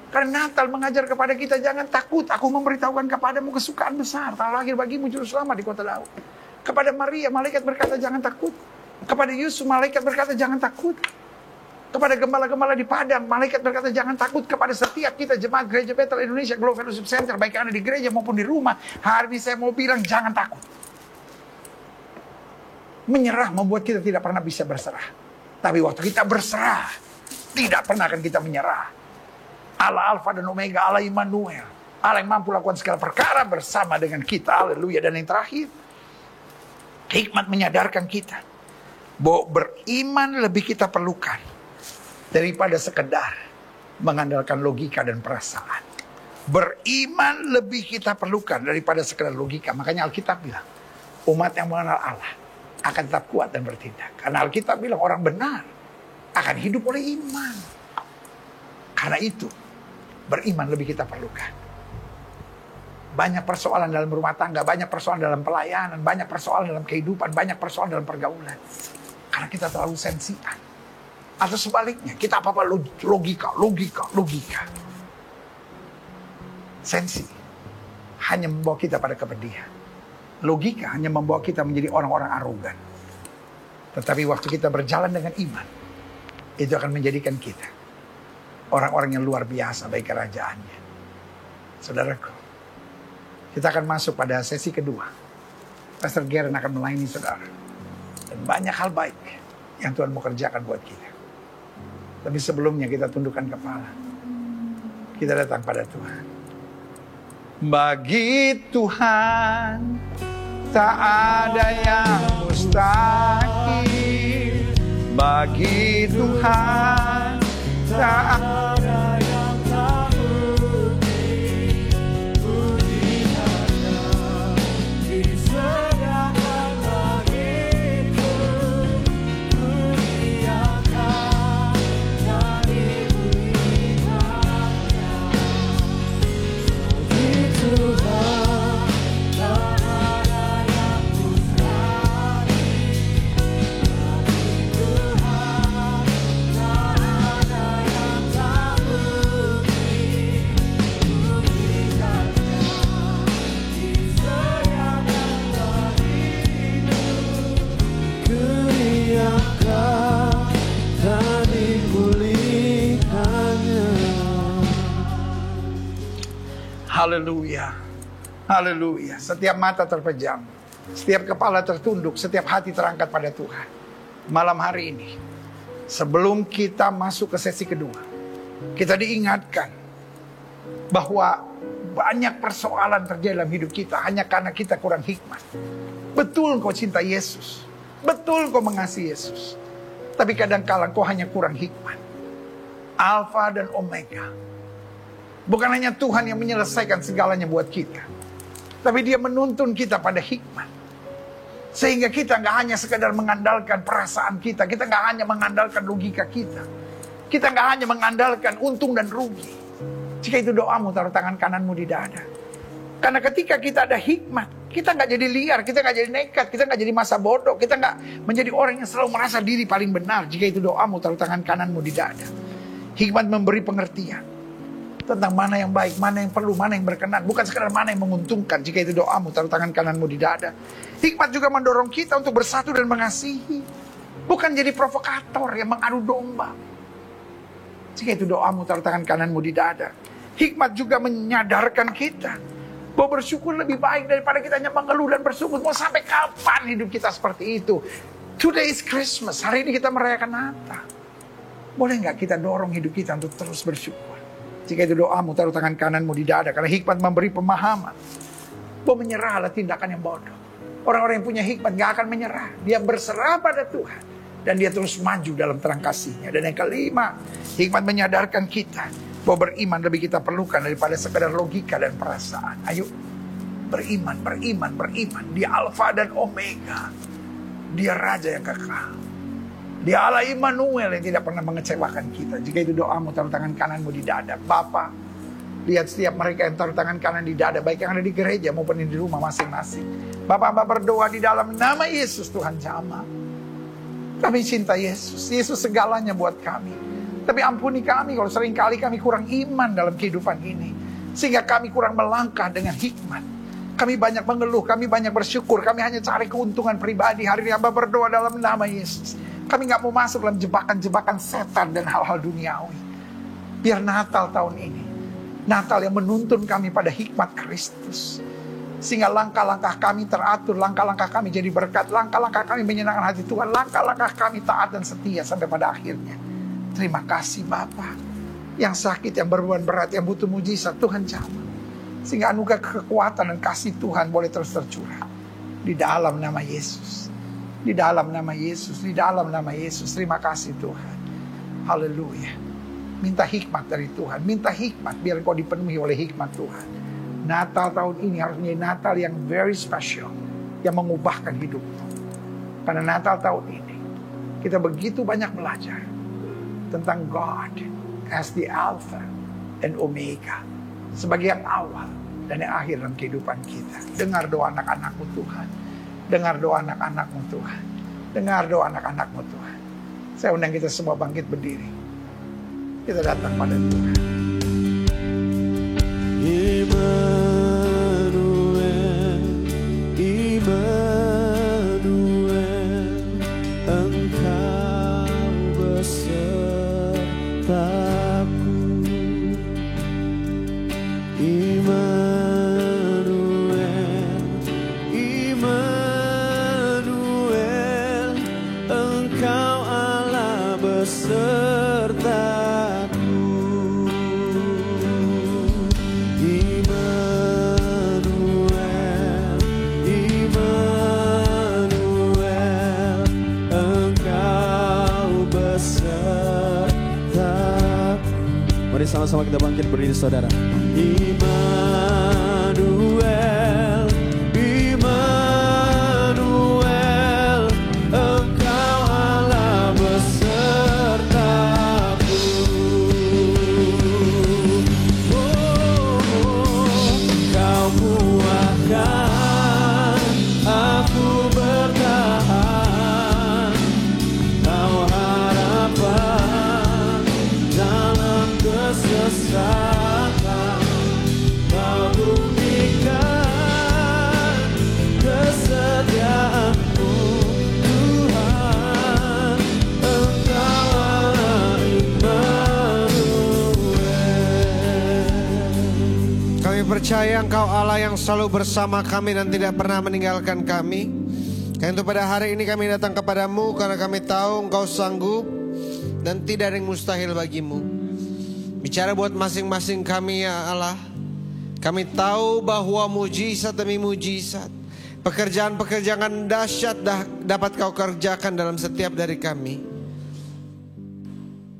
Karena Natal mengajar kepada kita, jangan takut, aku memberitahukan kepadamu kesukaan besar, telah lahir bagimu juru selamat di kota Daud. Kepada Maria, malaikat berkata jangan takut. Kepada Yusuf, malaikat berkata jangan takut. Kepada gembala-gembala di Padang, malaikat berkata jangan takut. Kepada setiap kita jemaat Gereja Bethel Indonesia Global Fellowship Center, baik Anda di gereja maupun di rumah, hari ini saya mau bilang jangan takut. Menyerah membuat kita tidak pernah bisa berserah. Tapi waktu kita berserah, tidak pernah akan kita menyerah. Allah Alfa dan Omega, Allah Immanuel, Allah yang mampu lakukan segala perkara bersama dengan kita. Haleluya. Dan yang terakhir, hikmat menyadarkan kita bahwa beriman lebih kita perlukan daripada sekedar mengandalkan logika dan perasaan. Beriman lebih kita perlukan daripada sekedar logika. Makanya Alkitab bilang, umat yang mengenal Allah akan tetap kuat dan bertindak. Karena Alkitab bilang orang benar akan hidup oleh iman. Karena itu, beriman lebih kita perlukan. Banyak persoalan dalam rumah tangga, banyak persoalan dalam pelayanan, banyak persoalan dalam kehidupan, banyak persoalan dalam pergaulan. Karena kita terlalu sensian. Atau sebaliknya, kita apa-apa logika. Sensi hanya membawa kita pada kepedihan. Logika hanya membawa kita menjadi orang-orang arogan. Tetapi waktu kita berjalan dengan iman, itu akan menjadikan kita orang-orang yang luar biasa bagi kerajaannya. Saudaraku, kita akan masuk pada sesi kedua. Pastor Geren akan melayani saudara. Dan banyak hal baik yang Tuhan mau kerjakan buat kita. Tapi sebelumnya kita tundukkan kepala. Kita datang pada Tuhan. Bagi Tuhan tak ada yang mustahil. Bagi Tuhan tak ada yang tak mungkin. Puji-Nya disediakan bagiku. Muliakan dan dimuliakannya. Bagi Tuhan tak ada yang mustahil. Bagi Tuhan tak ada yang tak mungkin. Puji-Nya disediakan bagiku. Muliakan dan dimuliakannya. Haleluya. Haleluya. Setiap mata terpejam, setiap kepala tertunduk, setiap hati terangkat pada Tuhan. Malam hari ini, sebelum kita masuk ke sesi kedua, kita diingatkan bahwa banyak persoalan terjadi dalam hidup kita hanya karena kita kurang hikmat. Betul kau cinta Yesus, betul kau mengasihi Yesus, tapi kadang-kala kau hanya kurang hikmat. Alfa dan Omega. Bukan hanya Tuhan yang menyelesaikan segalanya buat kita, tapi Dia menuntun kita pada hikmat. Sehingga kita gak hanya sekadar mengandalkan perasaan kita, kita gak hanya mengandalkan logika kita, kita gak hanya mengandalkan untung dan rugi. Jika itu doamu, taruh tangan kananmu di dada. Karena ketika kita ada hikmat, kita gak jadi liar, kita gak jadi nekat, kita gak jadi masa bodoh, kita gak menjadi orang yang selalu merasa diri paling benar. Jika itu doamu, taruh tangan kananmu di dada. Hikmat memberi pengertian tentang mana yang baik, mana yang perlu, mana yang berkenan, bukan sekadar mana yang menguntungkan. Jika itu doamu, taruh tangan kananmu di dada. Hikmat juga mendorong kita untuk bersatu dan mengasihi, bukan jadi provokator yang mengadu domba. Jika itu doamu, taruh tangan kananmu di dada. Hikmat juga menyadarkan kita bahwa bersyukur lebih baik daripada kita hanya mengeluh dan bersyukur. Mau sampai kapan hidup kita seperti itu? Today is Christmas, hari ini kita merayakan Natal. Boleh nggak kita dorong hidup kita untuk terus bersyukur? Jika itu doamu, taruh tangan kananmu di dada. Karena hikmat memberi pemahaman bahwa menyerah adalah tindakan yang bodoh. Orang-orang yang punya hikmat gak akan menyerah. Dia berserah pada Tuhan, dan dia terus maju dalam terang kasih-Nya. Dan yang kelima, hikmat menyadarkan kita bahwa beriman lebih kita perlukan daripada sekadar logika dan perasaan. Ayo beriman, beriman, beriman. Dia Alfa dan Omega. Dia Raja yang kekal. Dia Allah Immanuel yang tidak pernah mengecewakan kita. Jika itu doamu, taruh tangan kananmu di dada. Bapa, lihat setiap mereka yang taruh tangan kanan di dada, baik yang ada di gereja maupun di rumah masing-masing. Bapak berdoa di dalam nama Yesus, Tuhan jamah. Kami cinta Yesus. Yesus segalanya buat kami. Tapi ampuni kami kalau seringkali kami kurang iman dalam kehidupan ini. Sehingga kami kurang melangkah dengan hikmat. Kami banyak mengeluh, kami banyak bersyukur. Kami hanya cari keuntungan pribadi. Hari ini hamba berdoa dalam nama Yesus. Kami gak mau masuk dalam jebakan-jebakan setan dan hal-hal duniawi. Biar Natal tahun ini, Natal yang menuntun kami pada hikmat Kristus. Sehingga langkah-langkah kami teratur, langkah-langkah kami jadi berkat, langkah-langkah kami menyenangkan hati Tuhan, langkah-langkah kami taat dan setia sampai pada akhirnya. Terima kasih Bapa. Yang sakit, yang berbeban berat, yang butuh mujizat, Tuhan jamah. Sehingga anugerah kekuatan dan kasih Tuhan boleh terus tercurah. Di dalam nama Yesus. Di dalam nama Yesus. Di dalam nama Yesus. Terima kasih Tuhan. Haleluya. Minta hikmat dari Tuhan. Minta hikmat biar kau dipenuhi oleh hikmat Tuhan. Natal tahun ini harus menjadi Natal yang very special. Yang mengubahkan hidupmu. Pada Natal tahun ini kita begitu banyak belajar tentang God as the Alpha and Omega. Sebagai yang awal dan yang akhir dalam kehidupan kita. Dengar doa anak-anakmu Tuhan. Dengar doa anak-anakmu Tuhan. Dengar doa anak-anakmu Tuhan. Saya undang kita semua bangkit berdiri. Kita datang pada Tuhan. Immanuel, Immanuel, Engkau besertaku. Immanuel, Immanuel, Engkau Allah besertaku. Immanuel, Immanuel, Engkau besertaku. Mari sama-sama kita bangkit berdiri saudara. Immanuel, Immanuel, Engkau Allah besertaku. Kau kuatkan aku bertahan. Kau harapan dalam kesesatan. Kau buktikan kesetiaan-Mu Tuhan. Engkau Allah Immanuel. Kami percaya Engkau Allah yang selalu bersama kami dan tidak pernah meninggalkan kami. Dan untuk pada hari ini kami datang kepadamu karena kami tahu Engkau sanggup dan tidak ada yang mustahil bagimu. Bicara buat masing-masing kami ya Allah. Kami tahu bahwa mujizat demi mujizat, pekerjaan-pekerjaan dahsyat dapat Kau kerjakan dalam setiap dari kami.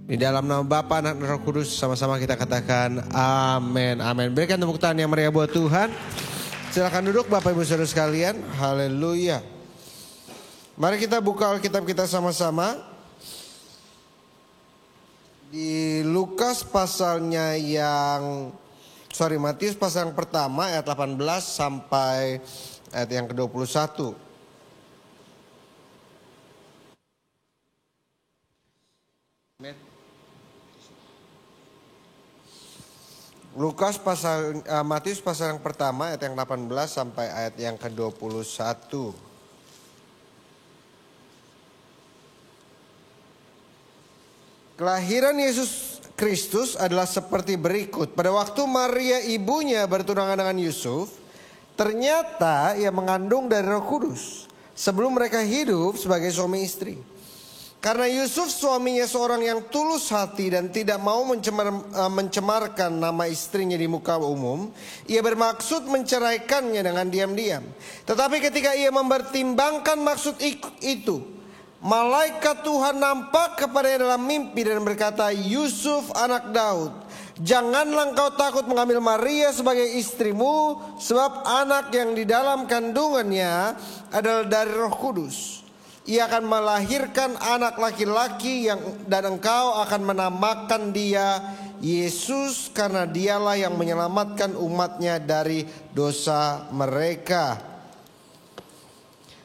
Di dalam nama Bapa, Anak, dan Roh Kudus, sama-sama kita katakan amin. Amin. Berikan tepuk tangan yang meriah buat Tuhan. Silakan duduk Bapak Ibu Saudara sekalian. Haleluya. Mari kita buka Alkitab kita sama-sama. Di Lukas pasalnya Matius pasal yang pertama ayat 18 sampai ayat yang ke-21. Matius pasal yang pertama ayat yang 18 sampai ayat yang ke-21. Kelahiran Yesus Kristus adalah seperti berikut. Pada waktu Maria ibunya bertunangan dengan Yusuf, ternyata ia mengandung dari Roh Kudus sebelum mereka hidup sebagai suami istri. Karena Yusuf suaminya seorang yang tulus hati dan tidak mau mencemarkan nama istrinya di muka umum, ia bermaksud menceraikannya dengan diam-diam. Tetapi ketika ia mempertimbangkan maksud itu, malaikat Tuhan nampak kepadanya dalam mimpi dan berkata, Yusuf anak Daud, janganlah engkau takut mengambil Maria sebagai istrimu, sebab anak yang di dalam kandungannya adalah dari Roh Kudus. Ia akan melahirkan anak laki-laki dan engkau akan menamakan dia Yesus, karena dialah yang menyelamatkan umatnya dari dosa mereka.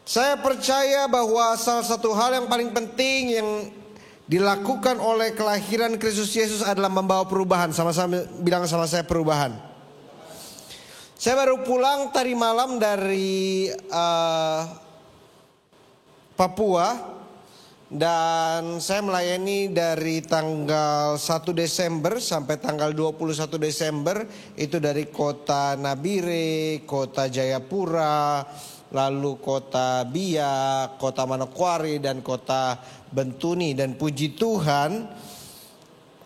Saya percaya bahwa salah satu hal yang paling penting yang dilakukan oleh kelahiran Kristus Yesus adalah membawa perubahan. Sama-sama bilang sama saya, perubahan. Saya baru pulang tadi malam dari Papua. Dan saya melayani dari tanggal 1 Desember sampai tanggal 21 Desember. Itu dari kota Nabire, kota Jayapura, lalu kota Biak, kota Manokwari, dan kota Bentuni. Dan puji Tuhan,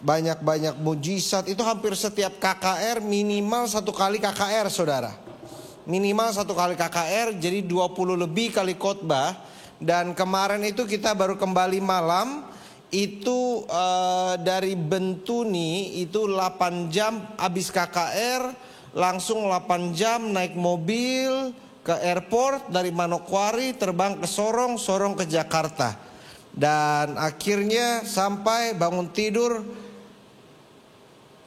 banyak-banyak mujizat. Itu hampir setiap KKR minimal 1 kali KKR, saudara. Minimal 1 kali KKR, jadi 20 lebih kali khotbah. Dan kemarin itu kita baru kembali malam. Itu dari Bentuni itu 8 jam habis KKR. Langsung 8 jam naik mobil ke airport. Dari Manokwari terbang ke Sorong, Sorong ke Jakarta. Dan akhirnya sampai bangun tidur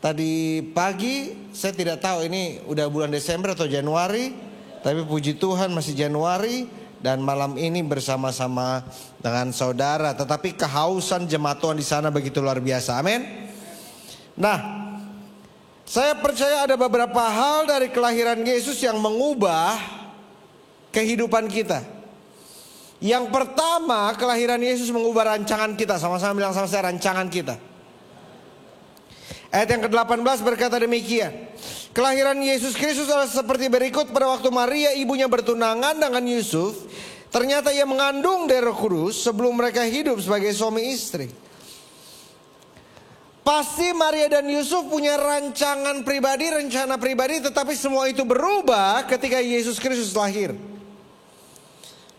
tadi pagi. Saya tidak tahu ini udah bulan Desember atau Januari, tapi puji Tuhan masih Januari. Dan malam ini bersama-sama dengan saudara. Tetapi kehausan jemaat Tuhan di sana begitu luar biasa. Amin. Nah, saya percaya ada beberapa hal dari kelahiran Yesus yang mengubah kehidupan kita. Yang pertama, kelahiran Yesus mengubah rancangan kita. Sama-sama bilang sama saya, rancangan kita. Ayat yang ke-18 berkata demikian. Kelahiran Yesus Kristus adalah seperti berikut. Pada waktu Maria ibunya bertunangan dengan Yusuf, ternyata ia mengandung dari Roh Kudus sebelum mereka hidup sebagai suami istri. Pasti Maria dan Yusuf punya rancangan pribadi, rencana pribadi, tetapi semua itu berubah ketika Yesus Kristus lahir.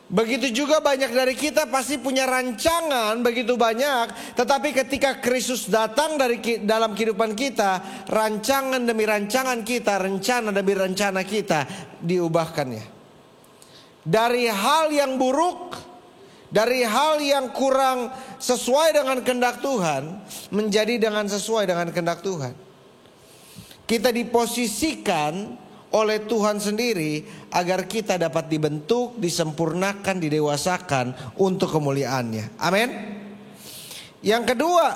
Begitu juga banyak dari kita pasti punya rancangan begitu banyak, tetapi ketika Kristus datang dalam kehidupan kita, rancangan demi rancangan kita, rencana demi rencana kita diubahkannya. Dari hal yang buruk, dari hal yang kurang sesuai dengan kehendak Tuhan, menjadi dengan sesuai dengan kehendak Tuhan. Kita diposisikan oleh Tuhan sendiri agar kita dapat dibentuk, disempurnakan, didewasakan untuk kemuliaannya. Amin. Yang kedua,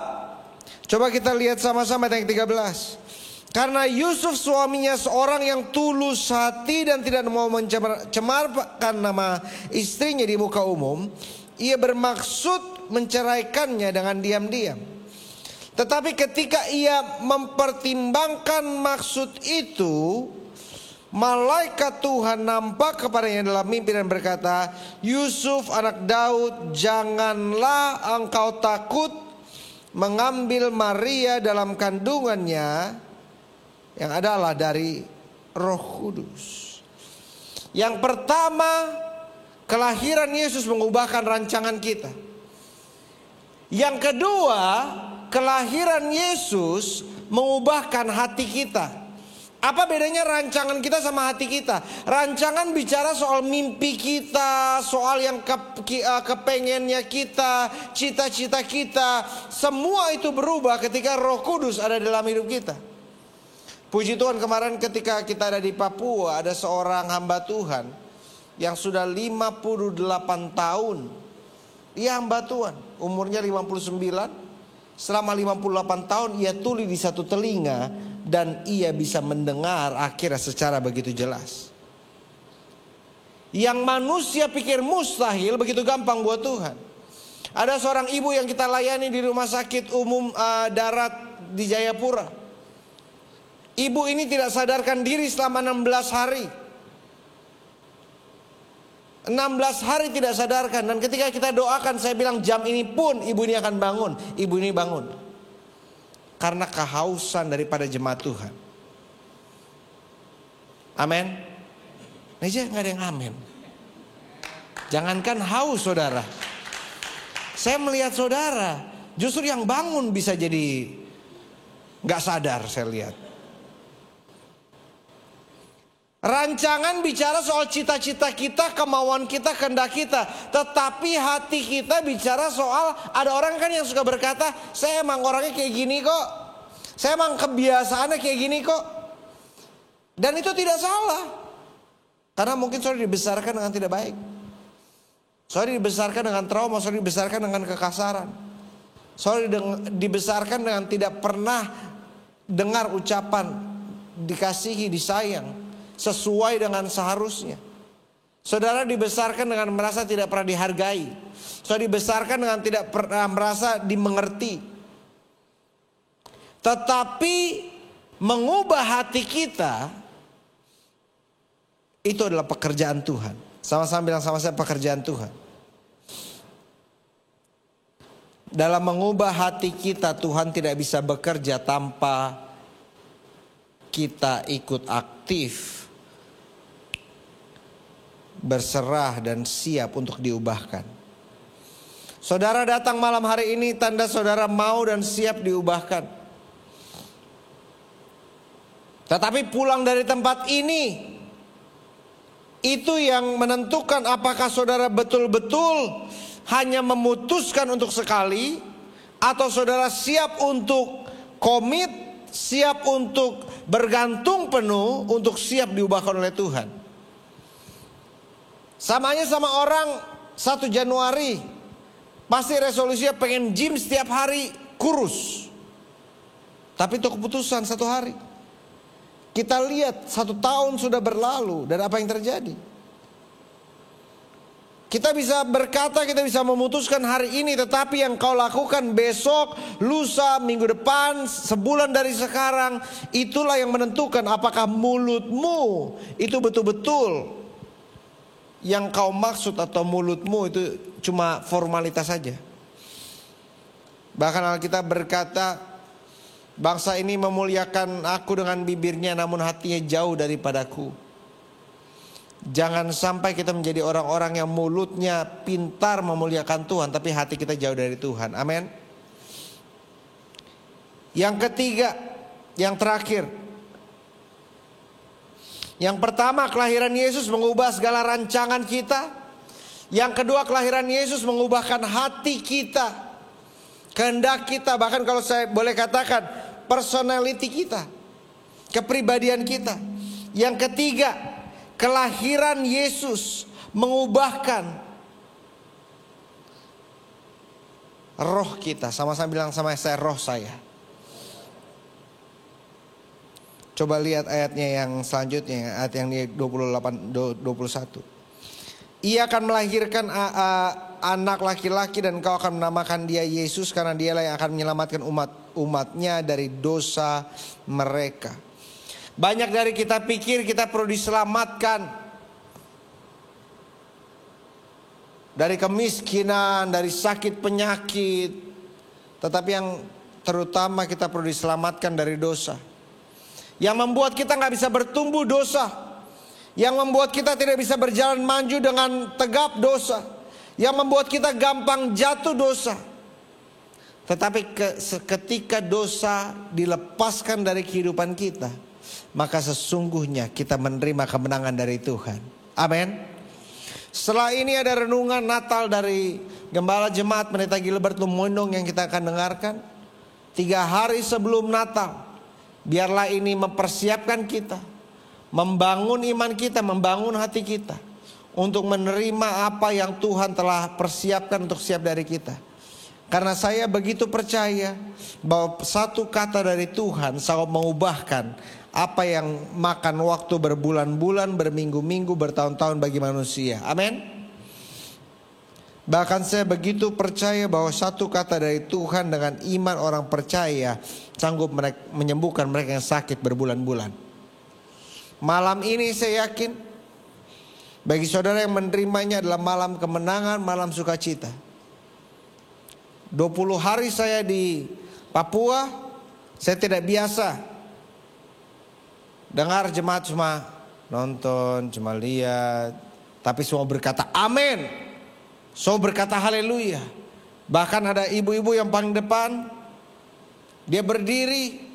coba kita lihat sama-sama ayat yang 13. Karena Yusuf suaminya seorang yang tulus hati dan tidak mau mencemarkan nama istrinya di muka umum, ia bermaksud menceraikannya dengan diam-diam. Tetapi ketika ia mempertimbangkan maksud itu, malaikat Tuhan nampak kepadanya dalam mimpi dan berkata, Yusuf anak Daud, janganlah engkau takut mengambil Maria dalam kandungannya, yang adalah dari Roh Kudus. Yang pertama, kelahiran Yesus mengubahkan rancangan kita. Yang kedua, kelahiran Yesus mengubahkan hati kita. Apa bedanya rancangan kita sama hati kita? Rancangan bicara soal mimpi kita, soal yang kepengennya kita, cita-cita kita. Semua itu berubah ketika Roh Kudus ada dalam hidup kita. Puji Tuhan, kemarin ketika kita ada di Papua, ada seorang hamba Tuhan yang sudah 58 tahun. Dia hamba Tuhan, umurnya 59. Selama 58 tahun ia tuli di satu telinga dan ia bisa mendengar akhirnya secara begitu jelas. Yang manusia pikir mustahil begitu gampang buat Tuhan. Ada seorang ibu yang kita layani di rumah sakit umum darat di Jayapura. Ibu ini tidak sadarkan diri selama 16 hari. 16 hari tidak sadarkan. Dan ketika kita doakan, saya bilang jam ini pun ibu ini akan bangun. Ibu ini bangun. Karena kehausan daripada jemaat Tuhan. Amin. Aja nggak ada yang amin. Jangankan haus saudara. Saya melihat saudara, justru yang bangun bisa jadi nggak sadar, saya lihat. Rancangan bicara soal cita-cita kita, kemauan kita, kehendak kita. Tetapi hati kita bicara soal, ada orang kan yang suka berkata, saya emang orangnya kayak gini kok, saya emang kebiasaannya kayak gini kok. Dan itu tidak salah, karena mungkin saudara dibesarkan dengan tidak baik, saudara dibesarkan dengan trauma, saudara dibesarkan dengan kekasaran, saudara dibesarkan dengan tidak pernah dengar ucapan dikasihi, disayang sesuai dengan seharusnya. Saudara dibesarkan dengan merasa tidak pernah dihargai. Saudara dibesarkan dengan tidak pernah merasa dimengerti. Tetapi mengubah hati kita, itu adalah pekerjaan Tuhan. Sama-sama bilang sama saya, pekerjaan Tuhan. Dalam mengubah hati kita, Tuhan tidak bisa bekerja tanpa kita ikut aktif, berserah dan siap untuk diubahkan. Saudara datang malam hari ini, tanda saudara mau dan siap diubahkan. Tetapi pulang dari tempat ini, itu yang menentukan apakah saudara betul-betul hanya memutuskan untuk sekali, atau saudara siap untuk komit, siap untuk bergantung penuh, untuk siap diubahkan oleh Tuhan. Samanya sama orang 1 Januari pasti resolusinya pengen gym setiap hari, kurus. Tapi itu keputusan 1 hari. Kita lihat 1 tahun sudah berlalu dan apa yang terjadi. Kita bisa berkata, kita bisa memutuskan hari ini, tetapi yang kau lakukan besok, lusa, minggu depan, sebulan dari sekarang, itulah yang menentukan apakah mulutmu itu betul-betul yang kau maksud, atau mulutmu itu cuma formalitas saja. Bahkan Alkitab berkata, bangsa ini memuliakan aku dengan bibirnya, namun hatinya jauh daripadaku. Jangan sampai kita menjadi orang-orang yang mulutnya pintar memuliakan Tuhan, tapi hati kita jauh dari Tuhan. Amin. Yang ketiga, yang terakhir. Yang pertama, kelahiran Yesus mengubah segala rancangan kita. Yang kedua, kelahiran Yesus mengubahkan hati kita, kehendak kita, bahkan kalau saya boleh katakan personality kita, kepribadian kita. Yang ketiga, kelahiran Yesus mengubahkan roh kita. Sama-sama bilang sama saya, roh saya. Coba lihat ayatnya yang selanjutnya, ayat yang 21. Ia akan melahirkan anak laki-laki dan kau akan menamakan dia Yesus, karena dialah yang akan menyelamatkan umatnya dari dosa mereka. Banyak dari kita pikir kita perlu diselamatkan dari kemiskinan, dari sakit penyakit. Tetapi yang terutama kita perlu diselamatkan dari dosa. Yang membuat kita gak bisa bertumbuh, dosa. Yang membuat kita tidak bisa berjalan maju dengan tegap, dosa. Yang membuat kita gampang jatuh, dosa. Tetapi ketika dosa dilepaskan dari kehidupan kita, maka sesungguhnya kita menerima kemenangan dari Tuhan. Amin. Setelah ini ada renungan Natal dari Gembala Jemaat Pendeta Gilbert Lumondong yang kita akan dengarkan. 3 hari sebelum Natal. Biarlah ini mempersiapkan kita, membangun iman kita, membangun hati kita, untuk menerima apa yang Tuhan telah persiapkan untuk siap dari kita. Karena saya begitu percaya bahwa satu kata dari Tuhan sanggup mengubahkan apa yang makan waktu berbulan-bulan, berminggu-minggu, bertahun-tahun bagi manusia. Amin. Bahkan saya begitu percaya bahwa satu kata dari Tuhan dengan iman orang percaya sanggup menyembuhkan mereka yang sakit berbulan-bulan. Malam ini saya yakin bagi saudara yang menerimanya adalah malam kemenangan, malam sukacita. 20 hari saya di Papua, saya tidak biasa dengar jemaat cuma nonton, cuma lihat, tapi semua berkata amin. So berkata haleluya. Bahkan ada ibu-ibu yang paling depan, dia berdiri,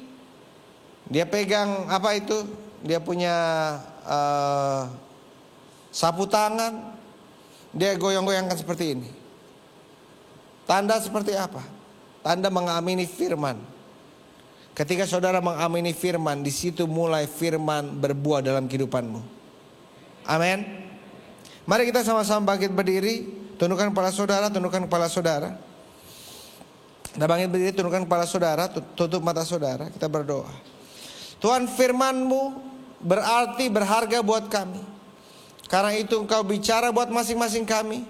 dia pegang apa itu, dia punya sapu tangan, dia goyang-goyangkan seperti ini. Tanda seperti apa? Tanda mengamini firman. Ketika saudara mengamini firman, di situ mulai firman berbuah dalam kehidupanmu. Amin. Mari kita sama-sama bangkit berdiri. Tundukkan kepala saudara, tundukkan kepala saudara. Kita bangkit berdiri, tundukkan kepala saudara, tutup mata saudara. Kita berdoa. Tuhan, firman-Mu berarti berharga buat kami. Karena itu Engkau bicara buat masing-masing kami.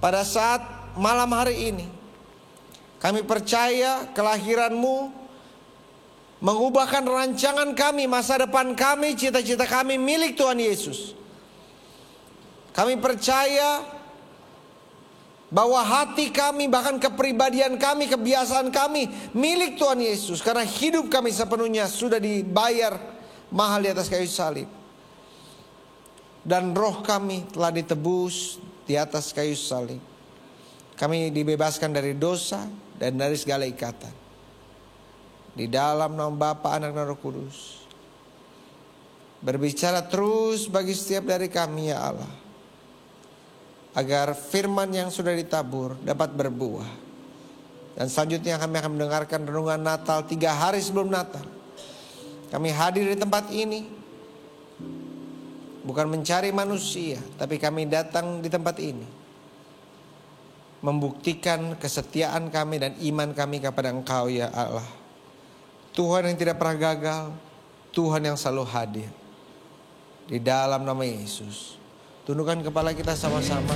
Pada saat malam hari ini, kami percaya kelahiran-Mu mengubahkan rancangan kami, masa depan kami, cita-cita kami milik Tuhan Yesus. Kami percaya bahwa hati kami, bahkan kepribadian kami, kebiasaan kami milik Tuhan Yesus. Karena hidup kami sepenuhnya sudah dibayar mahal di atas kayu salib. Dan roh kami telah ditebus di atas kayu salib. Kami dibebaskan dari dosa dan dari segala ikatan. Di dalam nama Bapa, Anak, dan Roh Kudus. Berbicara terus bagi setiap dari kami ya Allah. Agar firman yang sudah ditabur dapat berbuah. Dan selanjutnya kami akan mendengarkan renungan Natal 3 hari sebelum Natal. Kami hadir di tempat ini. Bukan mencari manusia, tapi kami datang di tempat ini. Membuktikan kesetiaan kami dan iman kami kepada Engkau ya Allah. Tuhan yang tidak pernah gagal, Tuhan yang selalu hadir. Di dalam nama Yesus. Tundukkan kepala kita sama-sama.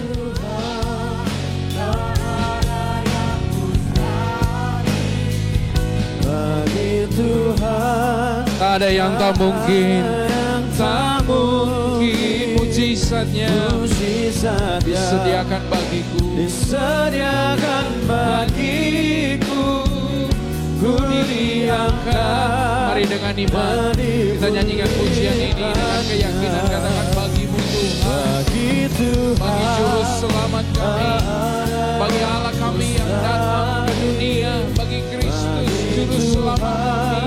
Bagi Tuhan tak ada yang tak mungkin, tak mungkin. Mujizatnya disediakan bagiku, ku diangkat. Mari dengan iman kita nyanyikan pujian ini dengan keyakinan, katakan bagimu Tuhan, bagi juru selamat kami, bagi Allah kami yang datang ke dunia, bagi Kristus juru selamat kami.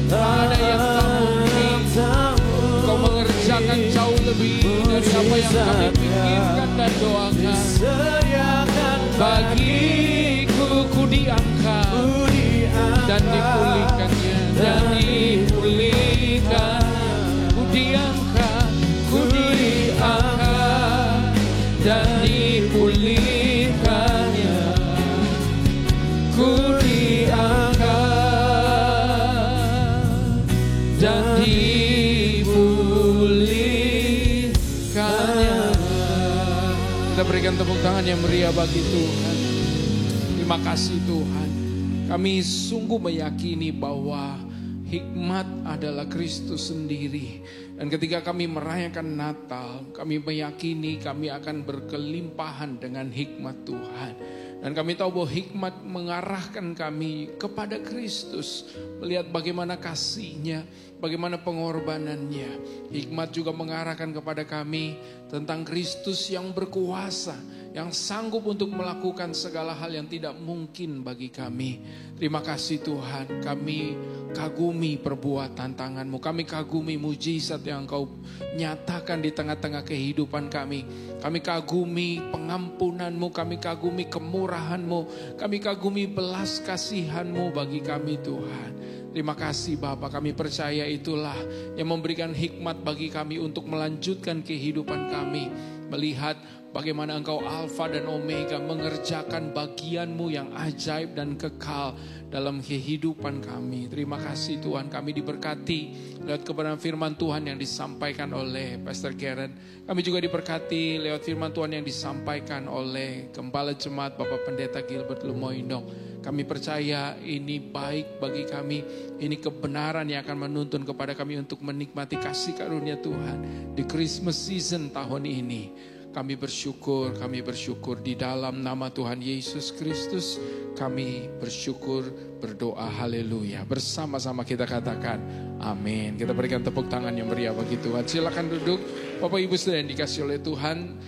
Tak ada yang tak mungkin. Kau mengerjakan jauh lebih dari apa yang kami pikirkan dan doakan. Bagiku ku diangkat dan dipulihkannya, dan dipulihkan. Ku diangkat, ku diangkat dan dipulihkannya. Ku diangkat dan dipulihkannya. Kita berikan tepuk tangan yang meriah bagi Tuhan. Terima kasih Tuhan. Kami sungguh meyakini bahwa hikmat adalah Kristus sendiri. Dan ketika kami merayakan Natal, kami meyakini kami akan berkelimpahan dengan hikmat Tuhan. Dan kami tahu bahwa hikmat mengarahkan kami kepada Kristus. Melihat bagaimana kasih-Nya, bagaimana pengorbanannya. Hikmat juga mengarahkan kepada kami tentang Kristus yang berkuasa, yang sanggup untuk melakukan segala hal yang tidak mungkin bagi kami. Terima kasih Tuhan, kami kagumi perbuatan tangan-Mu, kami kagumi mujizat yang Engkau nyatakan di tengah-tengah kehidupan kami. Kami kagumi pengampunan-Mu, kami kagumi kemurahan-Mu, kami kagumi belas kasihan-Mu bagi kami Tuhan. Terima kasih Bapa, kami percaya itulah yang memberikan hikmat bagi kami untuk melanjutkan kehidupan kami. Melihat bagaimana Engkau Alfa dan Omega mengerjakan bagian-Mu yang ajaib dan kekal dalam kehidupan kami. Terima kasih Tuhan, kami diberkati lewat kebenaran firman Tuhan yang disampaikan oleh Pastor Karen. Kami juga diberkati lewat firman Tuhan yang disampaikan oleh Gembala Jemaat Bapak Pendeta Gilbert Lumoindong. Kami percaya ini baik bagi kami. Ini kebenaran yang akan menuntun kepada kami untuk menikmati kasih karunia Tuhan di Christmas season tahun ini. Kami bersyukur di dalam nama Tuhan Yesus Kristus. Kami bersyukur, berdoa, haleluya. Bersama-sama kita katakan amin. Kita berikan tepuk tangan yang meriah bagi Tuhan. Silakan duduk Bapak Ibu Saudara yang dikasih oleh Tuhan.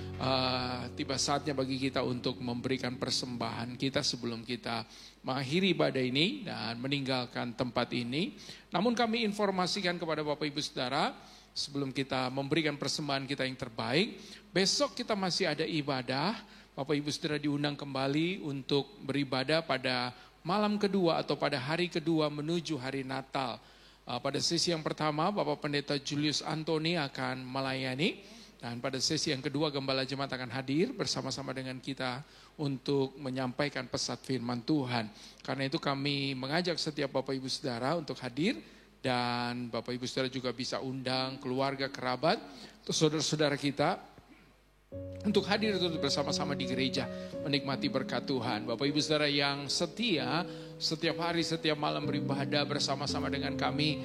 tiba saatnya bagi kita untuk memberikan persembahan kita sebelum kita mengakhiri ibadah ini dan meninggalkan tempat ini. Namun kami informasikan kepada Bapak Ibu Saudara, sebelum kita memberikan persembahan kita yang terbaik, besok kita masih ada ibadah. Bapak Ibu Saudara diundang kembali untuk beribadah pada malam kedua atau pada hari kedua menuju hari Natal. Pada sesi yang pertama, Bapak Pendeta Julius Antoni akan melayani. Dan pada sesi yang kedua, Gembala Jemaat akan hadir bersama-sama dengan kita untuk menyampaikan pesan firman Tuhan. Karena itu kami mengajak setiap Bapak Ibu Saudara untuk hadir. Dan Bapak Ibu Saudara juga bisa undang keluarga, kerabat, atau saudara-saudara kita untuk hadir untuk bersama-sama di gereja menikmati berkat Tuhan. Bapak Ibu Saudara yang setia, setiap hari, setiap malam beribadah bersama-sama dengan kami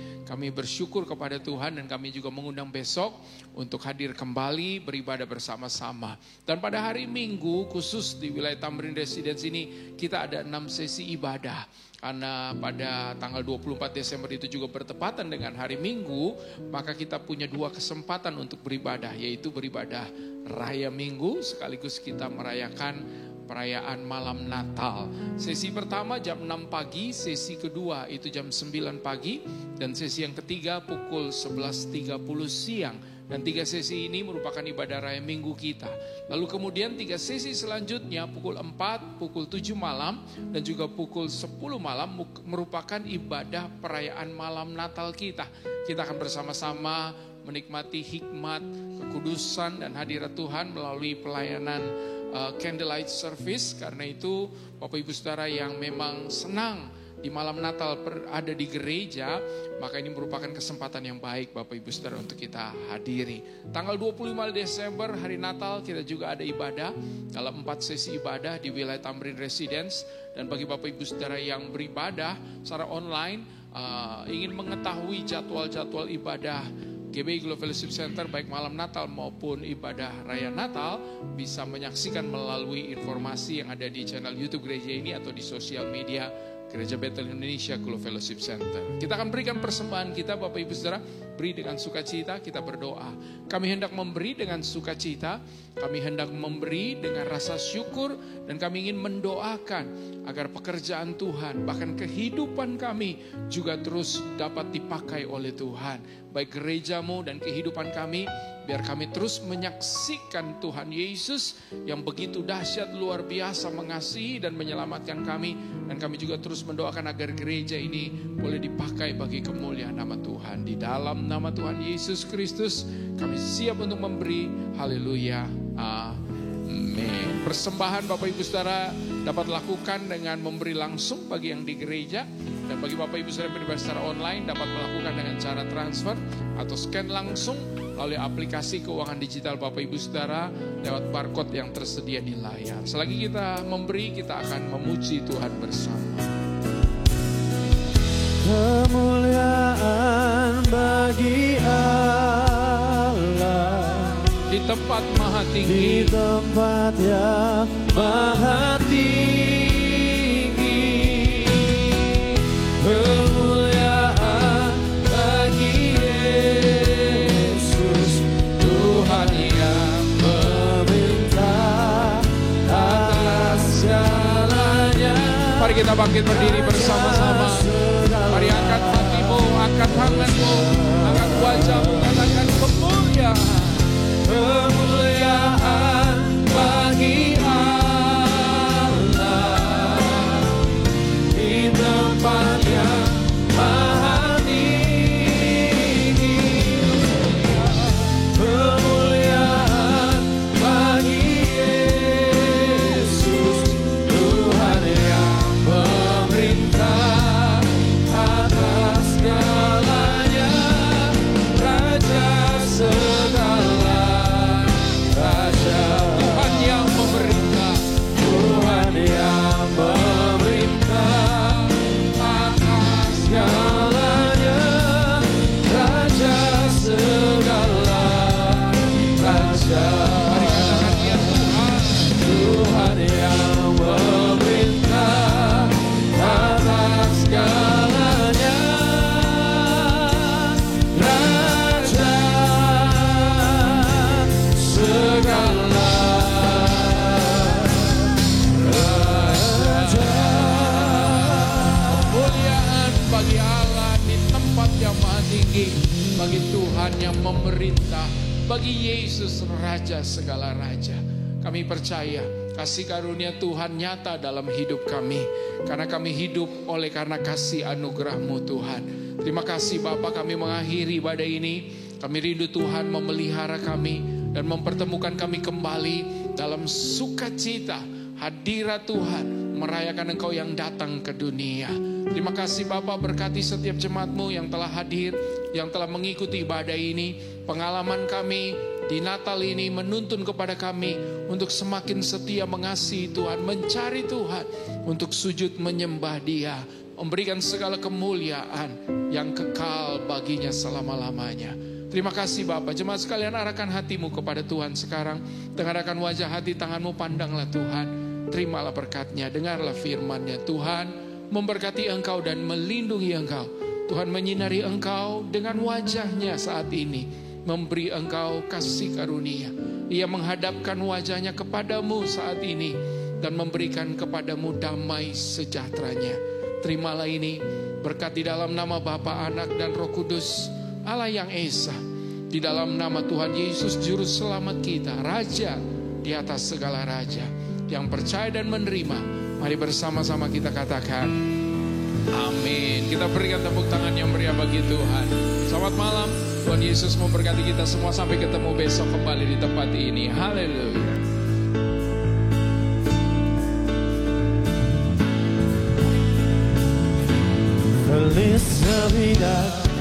bersyukur kepada Tuhan dan kami juga mengundang besok untuk hadir kembali beribadah bersama-sama. Dan pada hari Minggu khusus di wilayah Tamrin Residence ini kita ada 6 sesi ibadah. Karena pada tanggal 24 Desember itu juga bertepatan dengan hari Minggu, maka kita punya 2 kesempatan untuk beribadah, yaitu beribadah Raya Minggu sekaligus kita merayakan perayaan malam Natal. Sesi pertama jam 6 pagi, sesi kedua itu jam 9 pagi, dan sesi yang ketiga pukul 11.30 siang. Dan 3 sesi ini merupakan ibadah Raya Minggu kita. Lalu kemudian 3 sesi selanjutnya pukul 4, pukul 7 malam, dan juga pukul 10 malam merupakan ibadah perayaan malam Natal kita. Kita akan bersama-sama menikmati hikmat, kekudusan, dan hadirat Tuhan melalui pelayanan candlelight service. Karena itu Bapak Ibu Saudara yang memang senang di malam Natal ada di gereja, maka ini merupakan kesempatan yang baik Bapak Ibu Saudara untuk kita hadiri. Tanggal 25 Desember hari Natal kita juga ada ibadah dalam 4 sesi ibadah di wilayah Tamrin Residence. Dan bagi Bapak Ibu Saudara yang beribadah secara online, ingin mengetahui jadwal-jadwal ibadah GBI Global Fellowship Center baik malam Natal maupun ibadah Raya Natal, bisa menyaksikan melalui informasi yang ada di channel YouTube gereja ini atau di sosial media Gereja Bethel Indonesia Global Fellowship Center. Kita akan berikan persembahan kita Bapak Ibu Saudara, beri dengan sukacita, kita berdoa. Kami hendak memberi dengan sukacita, kami hendak memberi dengan rasa syukur, dan kami ingin mendoakan agar pekerjaan Tuhan, bahkan kehidupan kami juga terus dapat dipakai oleh Tuhan. Baik gerejamu dan kehidupan kami, biar kami terus menyaksikan Tuhan Yesus yang begitu dahsyat, luar biasa mengasihi dan menyelamatkan kami. Dan kami juga terus mendoakan agar gereja ini boleh dipakai bagi kemuliaan nama Tuhan. Di dalam nama Tuhan Yesus Kristus kami siap untuk memberi. Haleluya, amin. Persembahan Bapak Ibu Saudara dapat lakukan dengan memberi langsung bagi yang di gereja. Dan bagi Bapak Ibu Saudara yang beribadah secara online dapat melakukan dengan cara transfer atau scan langsung melalui aplikasi keuangan digital Bapak Ibu Saudara lewat barcode yang tersedia di layar. Selagi kita memberi, kita akan memuji Tuhan bersama. Kemuliaan bagi Allah Di tempat maha tinggi, di tempat yang maha tinggi. Kemuliaan bagi Yesus, Tuhan yang memerintah atas segalanya. Mari kita bangkit berdiri bersama-sama. Mari angkat hatimu, angkat tanganmu, angkat wajahmu, katakan kemuliaan. Kemuliaan bagi Allah di tempat yang maha tinggi. Kemuliaan bagi Yesus, Tuhan yang memerintah tinggi bagi Tuhan yang memerintah, bagi Yesus Raja segala raja. Kami percaya kasih karunia Tuhan nyata dalam hidup kami, karena kami hidup oleh karena kasih anugerah-Mu Tuhan. Terima kasih Bapa, kami mengakhiri ibadah ini. Kami rindu Tuhan memelihara kami dan mempertemukan kami kembali dalam sukacita hadirat Tuhan, merayakan Engkau yang datang ke dunia. Terima kasih Bapa, berkati setiap jemaat-Mu yang telah hadir, yang telah mengikuti ibadah ini. Pengalaman kami di Natal ini menuntun kepada kami untuk semakin setia mengasihi Tuhan, mencari Tuhan, untuk sujud menyembah Dia, memberikan segala kemuliaan yang kekal baginya selama-lamanya. Terima kasih Bapak. Jemaat sekalian, arahkan hatimu kepada Tuhan sekarang. Tengadahkan wajah hati, tanganmu pandanglah Tuhan. Terimalah berkat-Nya, dengarlah firman-Nya. Tuhan memberkati engkau dan melindungi engkau. Tuhan menyinari engkau dengan wajah-Nya saat ini, memberi engkau kasih karunia. Ia menghadapkan wajah-Nya kepadamu saat ini dan memberikan kepadamu damai sejahtera-Nya. Terimalah ini berkat di dalam nama Bapa, Anak dan Roh Kudus, Allah yang Esa, di dalam nama Tuhan Yesus Juru Selamat kita, Raja di atas segala raja. Yang percaya dan menerima, mari bersama-sama kita katakan amin. Kita berikan tepuk tangan yang meriah bagi Tuhan. Selamat malam, Tuhan Yesus memberkati kita semua. Sampai ketemu besok kembali di tempat ini. Haleluya. Feliz Navidad.